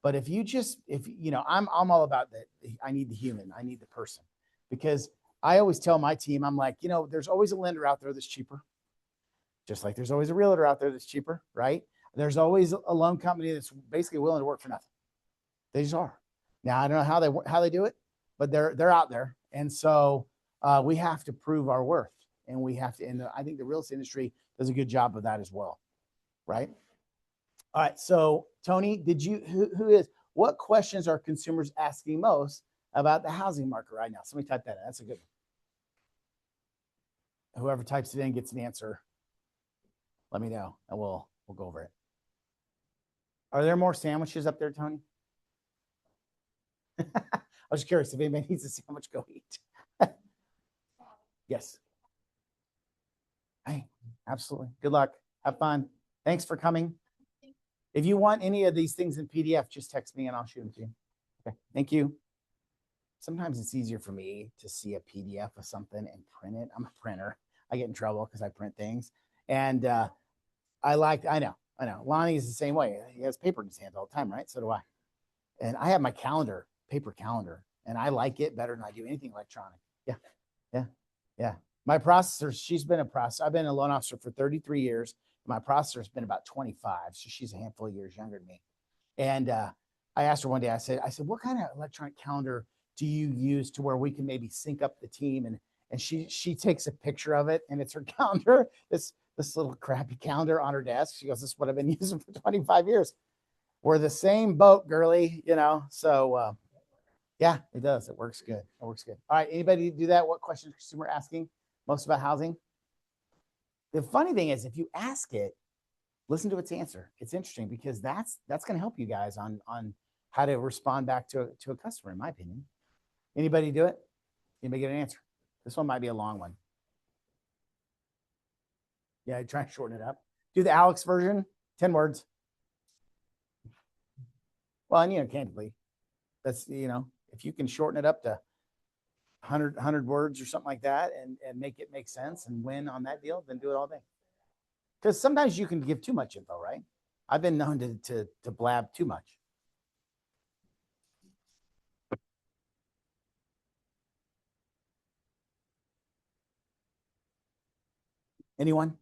But if I'm all about that. I need the human. I need the person, because I always tell my team, I'm like, there's always a lender out there that's cheaper. Just like there's always a realtor out there that's cheaper, right? There's always a loan company that's basically willing to work for nothing. They just are. Now I don't know how they do it, but they're out there, and so we have to prove our worth, and we have to. And I think the real estate industry does a good job of that as well, right? All right. So Tony, what questions are consumers asking most about the housing market right now? Somebody type that in. That's a good one. Whoever types it in gets an answer. Let me know, and we'll go over it. Are there more sandwiches up there, Tony? I was curious if anybody needs a sandwich, go eat. Yes. Hey, absolutely. Good luck. Have fun. Thanks for coming. If you want any of these things in PDF, just text me and I'll shoot them to you. Okay. Thank you. Sometimes it's easier for me to see a PDF of something and print it. I'm a printer. I get in trouble because I print things. And I know. Lonnie is the same way. He has paper in his hand all the time, right? So do I. And I have my calendar, paper calendar, and I like it better than I do anything electronic. Yeah. My processor, she's been a processor. I've been a loan officer for 33 years. My processor's been about 25. So she's a handful of years younger than me. And I asked her one day, I said, what kind of electronic calendar do you use to where we can maybe sync up the team? And she takes a picture of it, and it's her calendar. This little crappy calendar on her desk. She goes, this is what I've been using for 25 years. We're the same boat, girly, so yeah, it does. It works good. All right. Anybody do that? What questions consumer asking most about housing? The funny thing is, if you ask it, listen to its answer. It's interesting because that's going to help you guys on how to respond back to a customer, in my opinion. Anybody do it? Anybody get an answer? This one might be a long one. Yeah, try and shorten it up. Do the Alex version, 10 words. Well, and candidly, that's, if you can shorten it up to 100 words or something like that and make it make sense and win on that deal, then do it all day. Because sometimes you can give too much info, right? I've been known to blab too much. Anyone?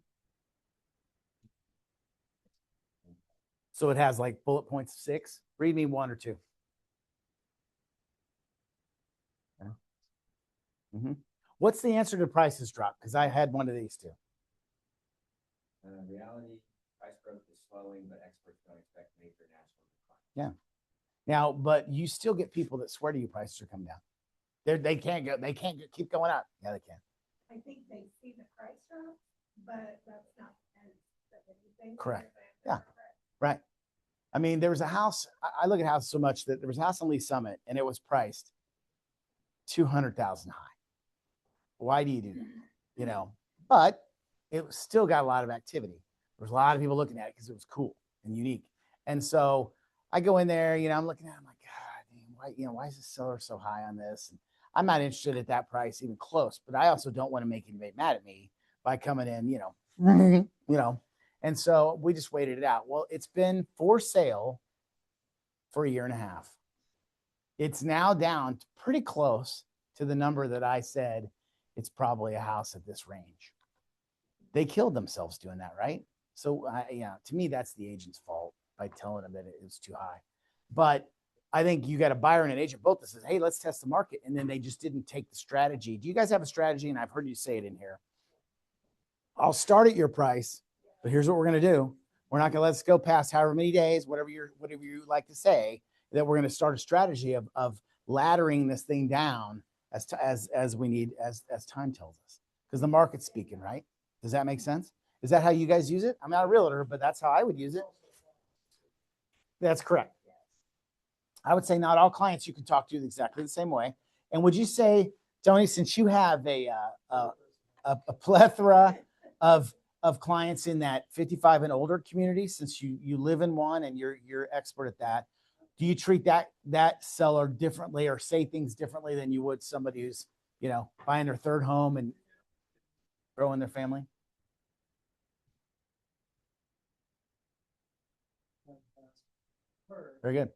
So it has like bullet points of 6. Read me 1 or 2. Mm-hmm. What's the answer to prices drop? Because I had one of these too. Reality, price growth is slowing, but experts don't expect major national decline. Yeah. Now, but you still get people that swear to you prices are coming down. They can't keep going up. Yeah, they can. I think they see the price drop, but that's not the end of anything. Correct. Yeah. Right. I mean, there was a house. I look at houses so much that there was a house on Lee Summit and it was priced 200,000 high. Why do you do that? You know, but it still got a lot of activity. There was a lot of people looking at it because it was cool and unique. And so I go in there, you know, I'm looking at it, I'm like, God, damn, why is the seller so high on this? And I'm not interested at that price even close, but I also don't want to make anybody mad at me by coming in, you know. And so we just waited it out. Well, it's been for sale for a year and a half. It's now down to pretty close to the number that I said it's probably a house at this range. They killed themselves doing that, right? So, to me, that's the agent's fault by telling them that it was too high. But I think you got a buyer and an agent both that says, hey, let's test the market. And then they just didn't take the strategy. Do you guys have a strategy? And I've heard you say it in here. I'll start at your price, but here's what we're going to do. We're not going to let us go past however many days, whatever you like to say, that we're going to start a strategy of laddering this thing down as we need, as time tells us, because the market's speaking, right? Does that make sense? Is that how you guys use it? I'm not a realtor, but that's how I would use it. That's correct. I would say not all clients you can talk to exactly the same way. And would you say, Tony, since you have a plethora of clients in that 55 and older community, since you live in one and you're expert at that, do you treat that seller differently or say things differently than you would somebody who's, buying their third home and growing their family? Very good.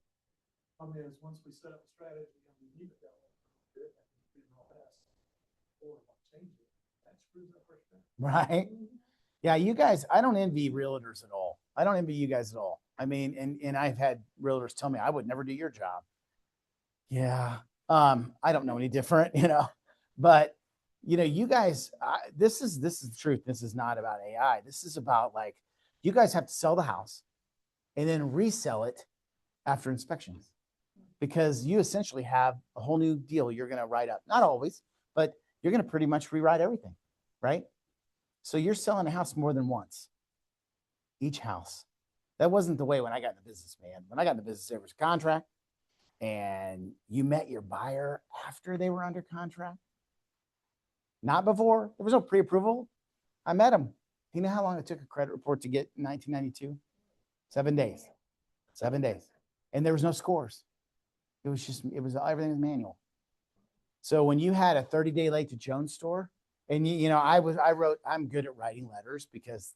I mean, is once we set up a strategy and we leave it that way, or change it, that screws up our strategy. Right. Yeah, you guys, I don't envy realtors at all. I don't envy you guys at all. I mean, and I've had realtors tell me I would never do your job. Yeah. I don't know any different, but you guys, this is the truth. This is not about AI. This is about like, you guys have to sell the house and then resell it after inspections, because you essentially have a whole new deal you're going to write up. Not always, but you're going to pretty much rewrite everything, right? So you're selling a house more than once, each house. That wasn't the way when I got in the business, man. When I got in the business, there was a contract and you met your buyer after they were under contract. Not before. There was no pre-approval. I met him. You know how long it took a credit report to get in 1992? 7 days. 7 days. And there was no scores. Everything was manual. So when you had a 30-day late to Jones store, and I'm good at writing letters because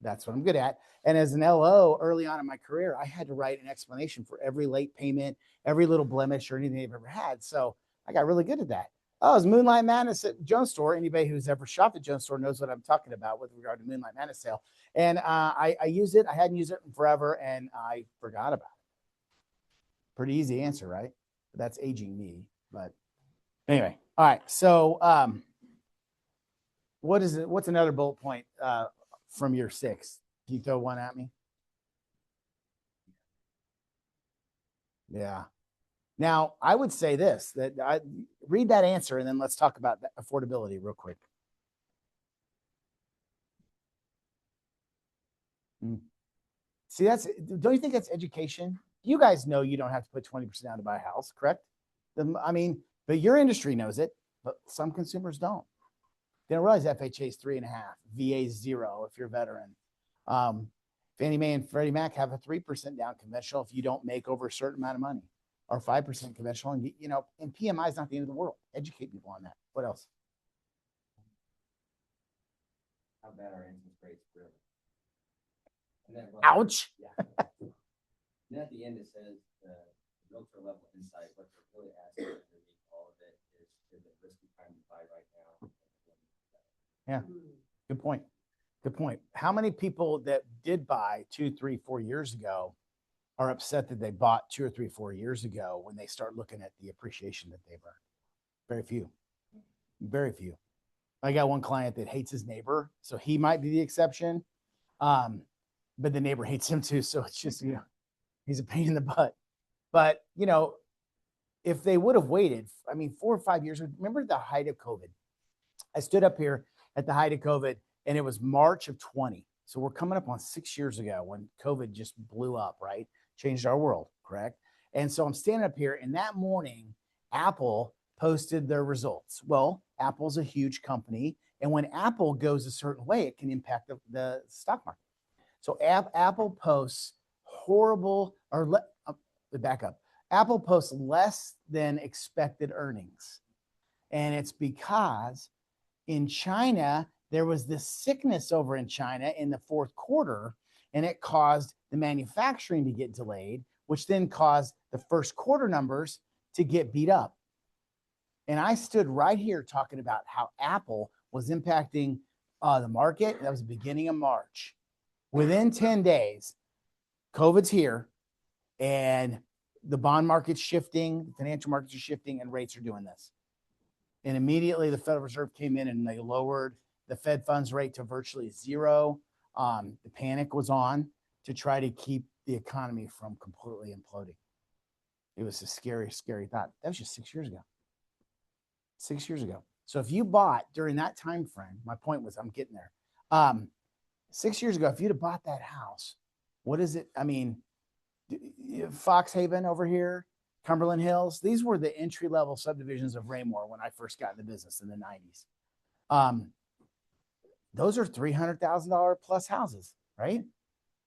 that's what I'm good at. And as an LO early on in my career, I had to write an explanation for every late payment, every little blemish or anything they've ever had. So I got really good at that. Oh, it was Moonlight Madness at Jones store. Anybody who's ever shopped at Jones store knows what I'm talking about with regard to Moonlight Madness sale. And I use it. I hadn't used it in forever, and I forgot about it. Pretty easy answer, right? That's aging me. But anyway, all right. So what is it? What's another bullet point from your 6? Can you throw one at me? Yeah. Now, I would say this, that I read that answer and then let's talk about that affordability real quick. See, don't you think that's education? You guys know you don't have to put 20% down to buy a house, correct? But your industry knows it, but some consumers don't. They don't realize FHA is 3.5, VA is 0 if you're a veteran. Fannie Mae and Freddie Mac have a 3% down conventional if you don't make over a certain amount of money, or 5% conventional. And PMI is not the end of the world. Educate people on that. What else? How bad are interest rates really? And then, Ouch. Yeah. Then at the end it says the realtor level insight. What they're really asking underneath all of it is it risky time to buy right now? Yeah, good point. Good point. How many people that did buy 2, 3, 4 years ago are upset that they bought 2 or 3, 4 years ago when they start looking at the appreciation that they've earned? Very few. Very few. I got one client that hates his neighbor, so he might be the exception. But the neighbor hates him too. So it's just, he's a pain in the butt. But, if they would have waited, I mean, 4 or 5 years, remember the height of COVID? I stood up here at the height of COVID and it was March of 20. So we're coming up on 6 years ago when COVID just blew up, right? Changed our world, correct? And so I'm standing up here and that morning, Apple posted their results. Well, Apple's a huge company. And when Apple goes a certain way, it can impact the stock market. So Apple posts horrible, or back up. Apple posts less than expected earnings. And it's because in China, there was this sickness over in China in the fourth quarter, and it caused the manufacturing to get delayed, which then caused the first quarter numbers to get beat up. And I stood right here talking about how Apple was impacting the market. That was the beginning of March. Within 10 days, COVID's here and the bond market's shifting, the financial markets are shifting, and rates are doing this. And immediately the Federal Reserve came in and they lowered the Fed funds rate to virtually zero. The panic was on to try to keep the economy from completely imploding. It was a scary, scary thought. That was just 6 years ago. 6 years ago. So if you bought during that time frame, my point was I'm getting there. 6 years ago, if you'd have bought that house, what is it? I mean, Foxhaven over here, Cumberland Hills, these were the entry-level subdivisions of Raymore when I first got in the business in the 90s. Those are $300,000 plus houses, right?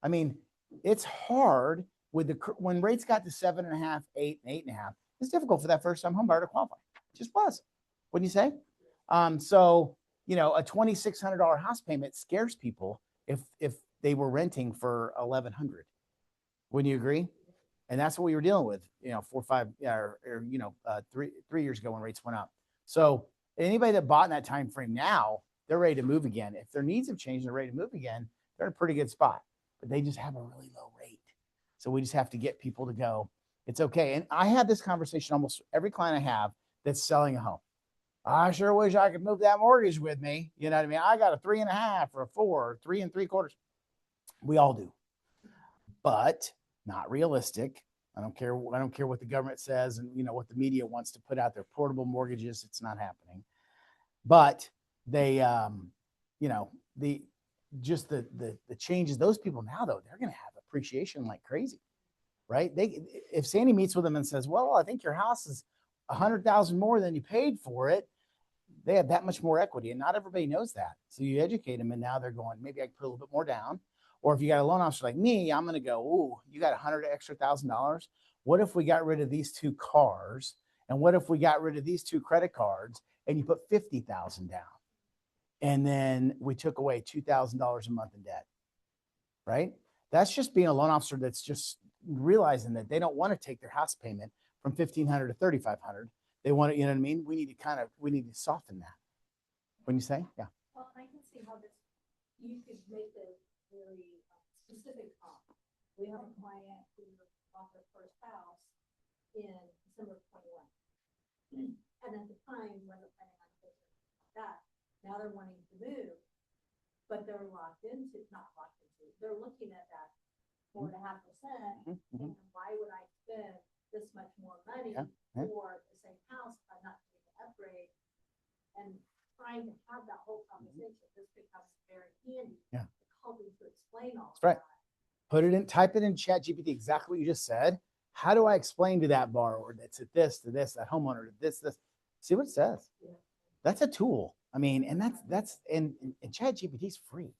I mean, it's hard when rates got to 7.5, 8, and 8.5. It's difficult for that first-time home buyer to qualify. It just was. Wouldn't you say? So a $2,600 house payment scares people if they were renting for $1,100. Wouldn't you agree? And that's what we were dealing with, 4 or 5, or 3 years ago when rates went up. So anybody that bought in that time frame now, they're ready to move again. If their needs have changed, they're ready to move again. They're in a pretty good spot, but they just have a really low rate. So we just have to get people to go, it's okay. And I have this conversation almost every client I have that's selling a home. I sure wish I could move that mortgage with me. You know what I mean? I got a 3.5 or a 4, or 3 3/4. We all do, but not realistic. I don't care what the government says and what the media wants to put out there. Portable mortgages, it's not happening. But they, the changes. Those people now though, they're going to have appreciation like crazy, right? If Sandy meets with them and says, "Well, I think your house is 100,000 more than you paid for it," they have that much more equity, and not everybody knows that. So you educate them, and now they're going, maybe I can put a little bit more down. Or if you got a loan officer like me, I'm going to go, "Ooh, you got $100,000 extra. What if we got rid of these 2 cars? And what if we got rid of these 2 credit cards and you put 50,000 down? And then we took away $2,000 a month in debt," right? That's just being a loan officer that's just realizing that they don't want to take their house payment from $1,500 to $3,500. They want to, you know what I mean? We need to soften that. When you say, yeah. Well, I can see how you could make a very specific offer. We have a client who bought their first house in December of 21. And at the time, wasn't planning on doing that. Now they're wanting to move, but they're not locked into, they're looking at that 4.5%. And why would I spend this much more money for the same house if I'm not doing the upgrade? And trying to have that whole conversation, this becomes very handy. Yeah. Helping to explain all That's right. that. Type it in ChatGPT, exactly what you just said. How do I explain to that borrower that's at this, to this, that homeowner, to this? See what it says. Yeah. That's a tool. I mean, and and ChatGPT is free,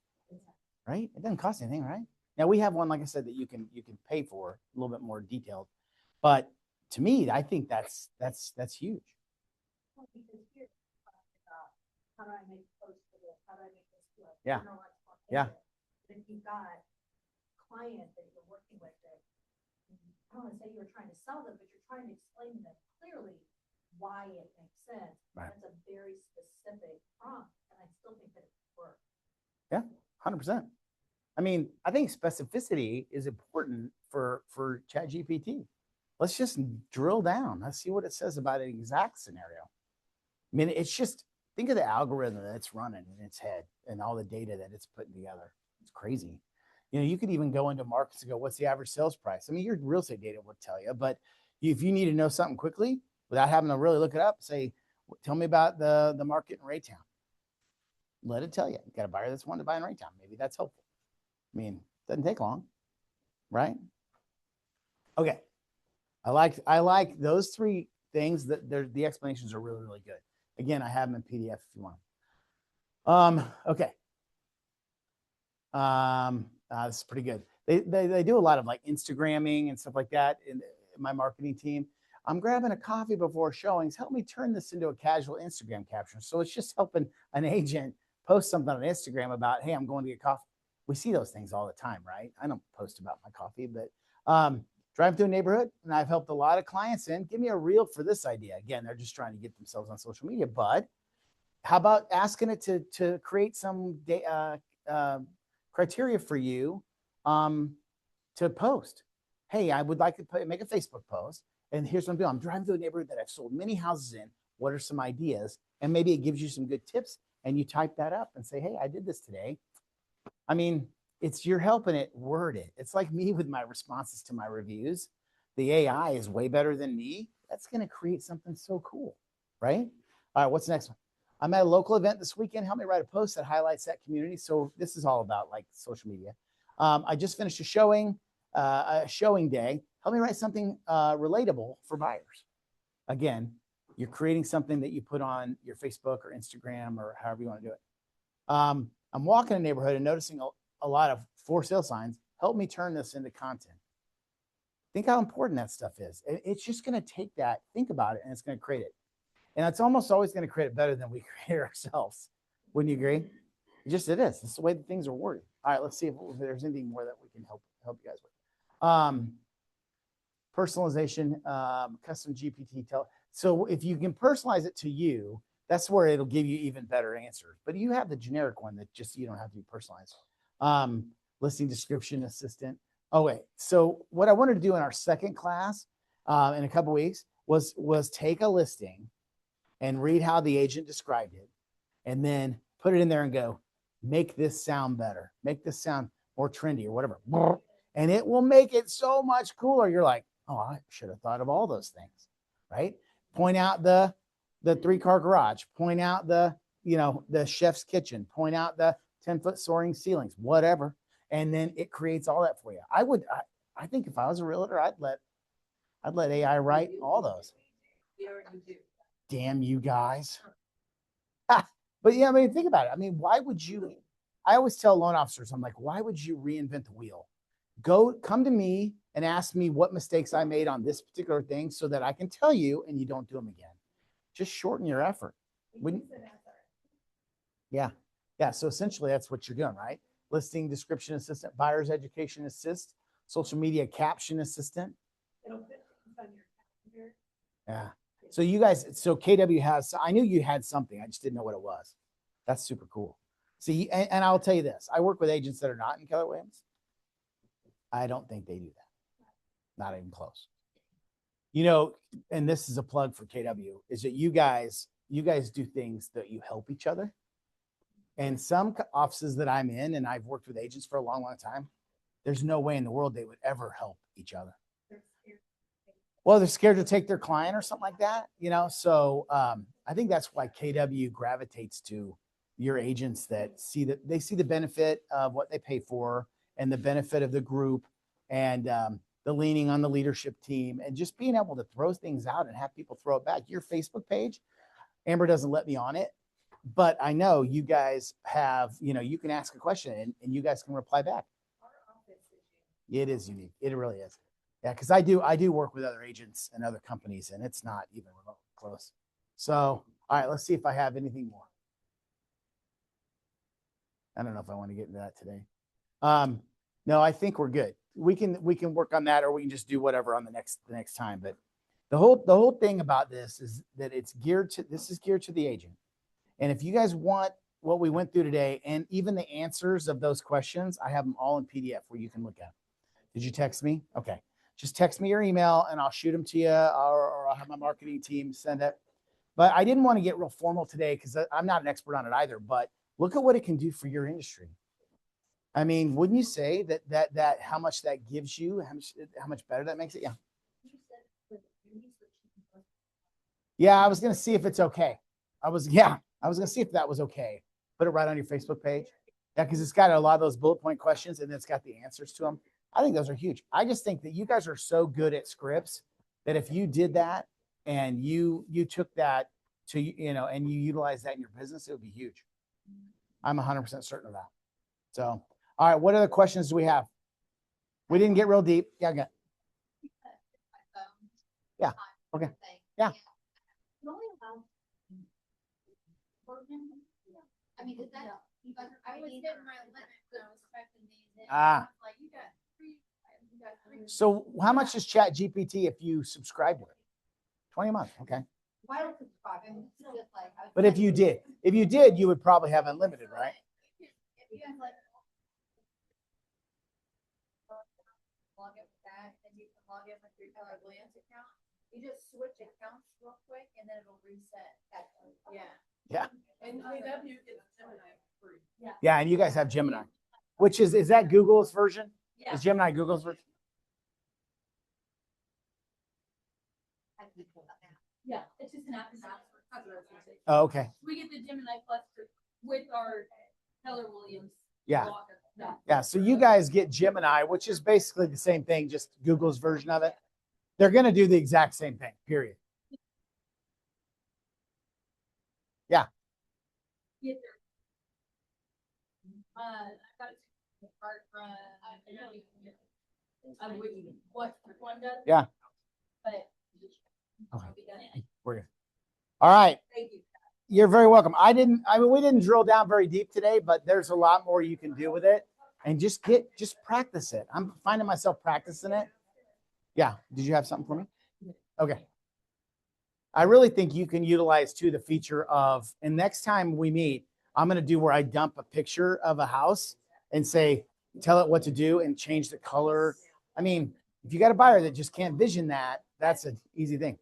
right? It doesn't cost anything, right? Now we have one, like I said, that you can pay for a little bit more detailed. But to me, I think that's huge. Well, because here, how do I make posts for this? How do I make this look? Yeah. Yeah. If you've got a client that you're working with that, I don't want to say you're trying to sell them, but you're trying to explain to them clearly why it makes sense. Right. That's a very specific prompt, and I still think that it works. Yeah. 100%. I mean, I think specificity is important for ChatGPT. Let's just drill down. Let's see what it says about an exact scenario. I mean, it's just think of the algorithm that's running in its head and all the data that it's putting together. It's crazy. You could even go into markets and go, what's the average sales price? I mean, your real estate data would tell you, but if you need to know something quickly without having to really look it up, say, tell me about the market in Raytown. Let it tell you. You got a buyer that's wanting to buy in Raytown. Maybe that's helpful. I mean, it doesn't take long, right? Okay. I like those three things that the explanations are really, really good. Again, I have them in PDF if you want. Okay. This is pretty good. They do a lot of like Instagramming and stuff like that in my marketing team. I'm grabbing a coffee before showings. Help me turn this into a casual Instagram caption. So it's just helping an agent post something on Instagram about, hey, I'm going to get coffee. We see those things all the time, right? I don't post about my coffee, but drive through a neighborhood, and I've helped a lot of clients in. Give me a reel for this idea. Again, they're just trying to get themselves on social media, but how about asking it to create some criteria for you to post? Hey, I would like to make a Facebook post, and here's what I'm doing. I'm driving through a neighborhood that I've sold many houses in. What are some ideas? And maybe it gives you some good tips, and you type that up and say, hey, I did this today. I mean, you're helping it word it. It's like me with my responses to my reviews. The AI is way better than me. That's going to create something so cool, right? All right, what's the next one? I'm at a local event this weekend. Help me write a post that highlights that community. So this is all about like social media. I just finished a showing day. Help me write something relatable for buyers. Again, you're creating something that you put on your Facebook or Instagram or however you want to do it. I'm walking a neighborhood and noticing a lot of for sale signs. Help me turn this into content. Think how important that stuff is. It's just going to take that, think about it, and it's going to create it. And it's almost always going to create it better than we create ourselves. Wouldn't you agree? It is. It's the way that things are worded. All right, let's see if there's anything more that we can help you guys with. Personalization, custom GPT. So if you can personalize it to you, that's where it'll give you even better answers. But you have the generic one that just you don't have to be personalized. Listing description assistant. Oh wait. So what I wanted to do in our second class in a couple weeks was take a listing and read how the agent described it, and then put it in there and go, make this sound better, make this sound more trendy or whatever. And it will make it so much cooler. You're like, oh, I should have thought of all those things, right? Point out the 3-car garage, point out the chef's kitchen, point out the 10-foot soaring ceilings, whatever. And then it creates all that for you. I think if I was a realtor, I'd let AI write all those. Damn you guys. But yeah, I mean, think about it. I mean, why would you? I always tell loan officers, I'm like, why would you reinvent the wheel? Come to me and ask me what mistakes I made on this particular thing so that I can tell you and you don't do them again. Just shorten your effort. Yeah. So essentially that's what you're doing, right? Listing description assistant, buyer's education assist, social media caption assistant. Yeah. So KW has, I knew you had something. I just didn't know what it was. That's super cool. See, and I'll tell you this, I work with agents that are not in Keller Williams. I don't think they do that. Not even close. And this is a plug for KW, is that you guys do things that you help each other. And some offices that I'm in, and I've worked with agents for a long, long time, there's no way in the world they would ever help each other. Well, they're scared to take their client or something like that, So I think that's why KW gravitates to your agents that see the benefit of what they pay for and the benefit of the group and the leaning on the leadership team and just being able to throw things out and have people throw it back. Your Facebook page, Amber doesn't let me on it, but I know you guys have, you can ask a question and you guys can reply back. It is unique. It really is. Yeah, because I do work with other agents and other companies, and it's not even remotely close. So, all right, let's see if I have anything more. I don't know if I want to get into that today. No, I think we're good. We can work on that, or we can just do whatever on the next time. But the whole thing about this is that this is geared to the agent. And if you guys want what we went through today, and even the answers of those questions, I have them all in PDF where you can look at. Did you text me? Okay. Just text me your email and I'll shoot them to you, or I'll have my marketing team send it. But I didn't want to get real formal today because I'm not an expert on it either. But look at what it can do for your industry. I mean, wouldn't you say that how much that gives you, how much better that makes it? Yeah. Yeah, I was gonna see if it's okay. I was gonna see if that was okay. Put it right on your Facebook page. Yeah, because it's got a lot of those bullet point questions and it's got the answers to them. I think those are huge. I just think that you guys are so good at scripts that if you did that and you took that to, and you utilize that in your business, it would be huge. I'm 100% certain of that. So, all right, what other questions do we have? We didn't get real deep. Yeah, good. Yeah. Okay. Yeah. I mean, is that, I was hitting my limit when I was typing these in. Ah. Like, you got three. So how much is ChatGPT if you subscribe to it? 20 a month. Okay. Why don't subscribe? I mean, it's just like. I was But if you did, you would probably have unlimited, right? If you have like. Log in with that, and you can log in with your Keller Williams account. You just switch accounts real quick and then it'll reset. Yeah. Yeah. And GW gets Gemini free. Yeah. Yeah, and you guys have Gemini, which is that Google's version? Yeah. Is Gemini Google's version? Yeah, it's just an app. Oh, okay. We get the Gemini Plus with our Keller Williams. Yeah. blocker. Yeah. Yeah. So you guys get Gemini, which is basically the same thing, just Google's version of it. They're going to do the exact same thing, period. Yeah. Get there. I got it apart from, I'm waiting, what one does? Yeah. But. Okay. I'll be done. We're good. All right. Thank you. You're very welcome. I mean, we didn't drill down very deep today, but there's a lot more you can do with it, and just practice it. I'm finding myself practicing it. Yeah. Did you have something for me? Okay. I really think you can utilize too the feature of, and next time we meet, I'm going to do where I dump a picture of a house and say, tell it what to do and change the color. I mean, if you got a buyer that just can't vision that, that's an easy thing.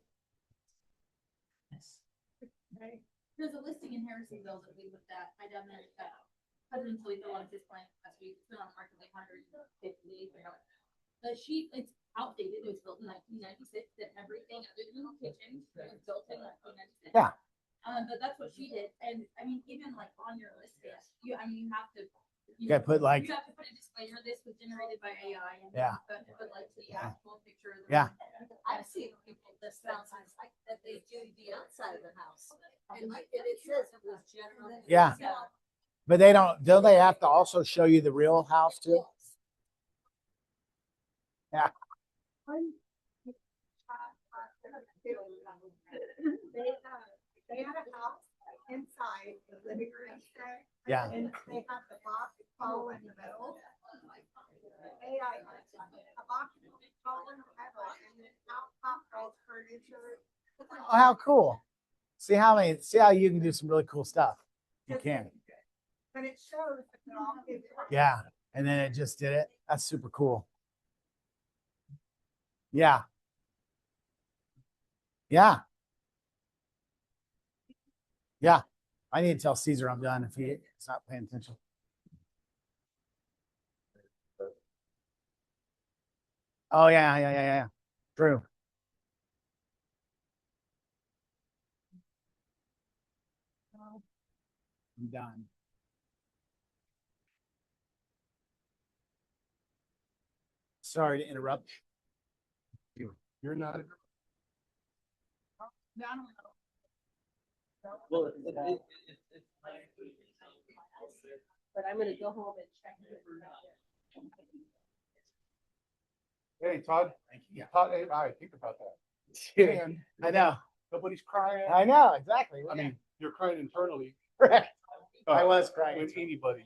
There's a listing in Harrisonville that we looked at. I done that, President Toledo on his plan last week. It's been on the market like 150 days. The sheet, it's outdated. It was built in 1996 and everything other than the kitchen was built in 1996. Yeah. But that's what she did. And I mean, even like on your listing, you have to. You got to put like, You have to put a disclaimer. This was generated by AI. And Yeah. But like the Yeah. actual picture. Yeah. I've seen people that sounds like that they do the outside of the house. And it says it was generated. Yeah. but don't they have to also show you the real house too? Yeah. They had a house inside the living room there. Yeah. And they have the box fall in the middle. AI, a box fall in the middle and then out pops all furniture. Oh, how cool. See how you can do some really cool stuff. You can. But it shows that they're all kids. Yeah. And then it just did it. That's super cool. Yeah. Yeah. Yeah. I need to tell Caesar I'm done if he's not paying attention. Oh yeah. True. I'm done. Sorry to interrupt. You're not. Well, But I'm gonna go home and check. Hey, Todd. Thank you. Todd, hey, I think about that. Dude, And I know. nobody's crying. I know exactly. I mean, you're crying internally. Correct. but I was crying. When anybody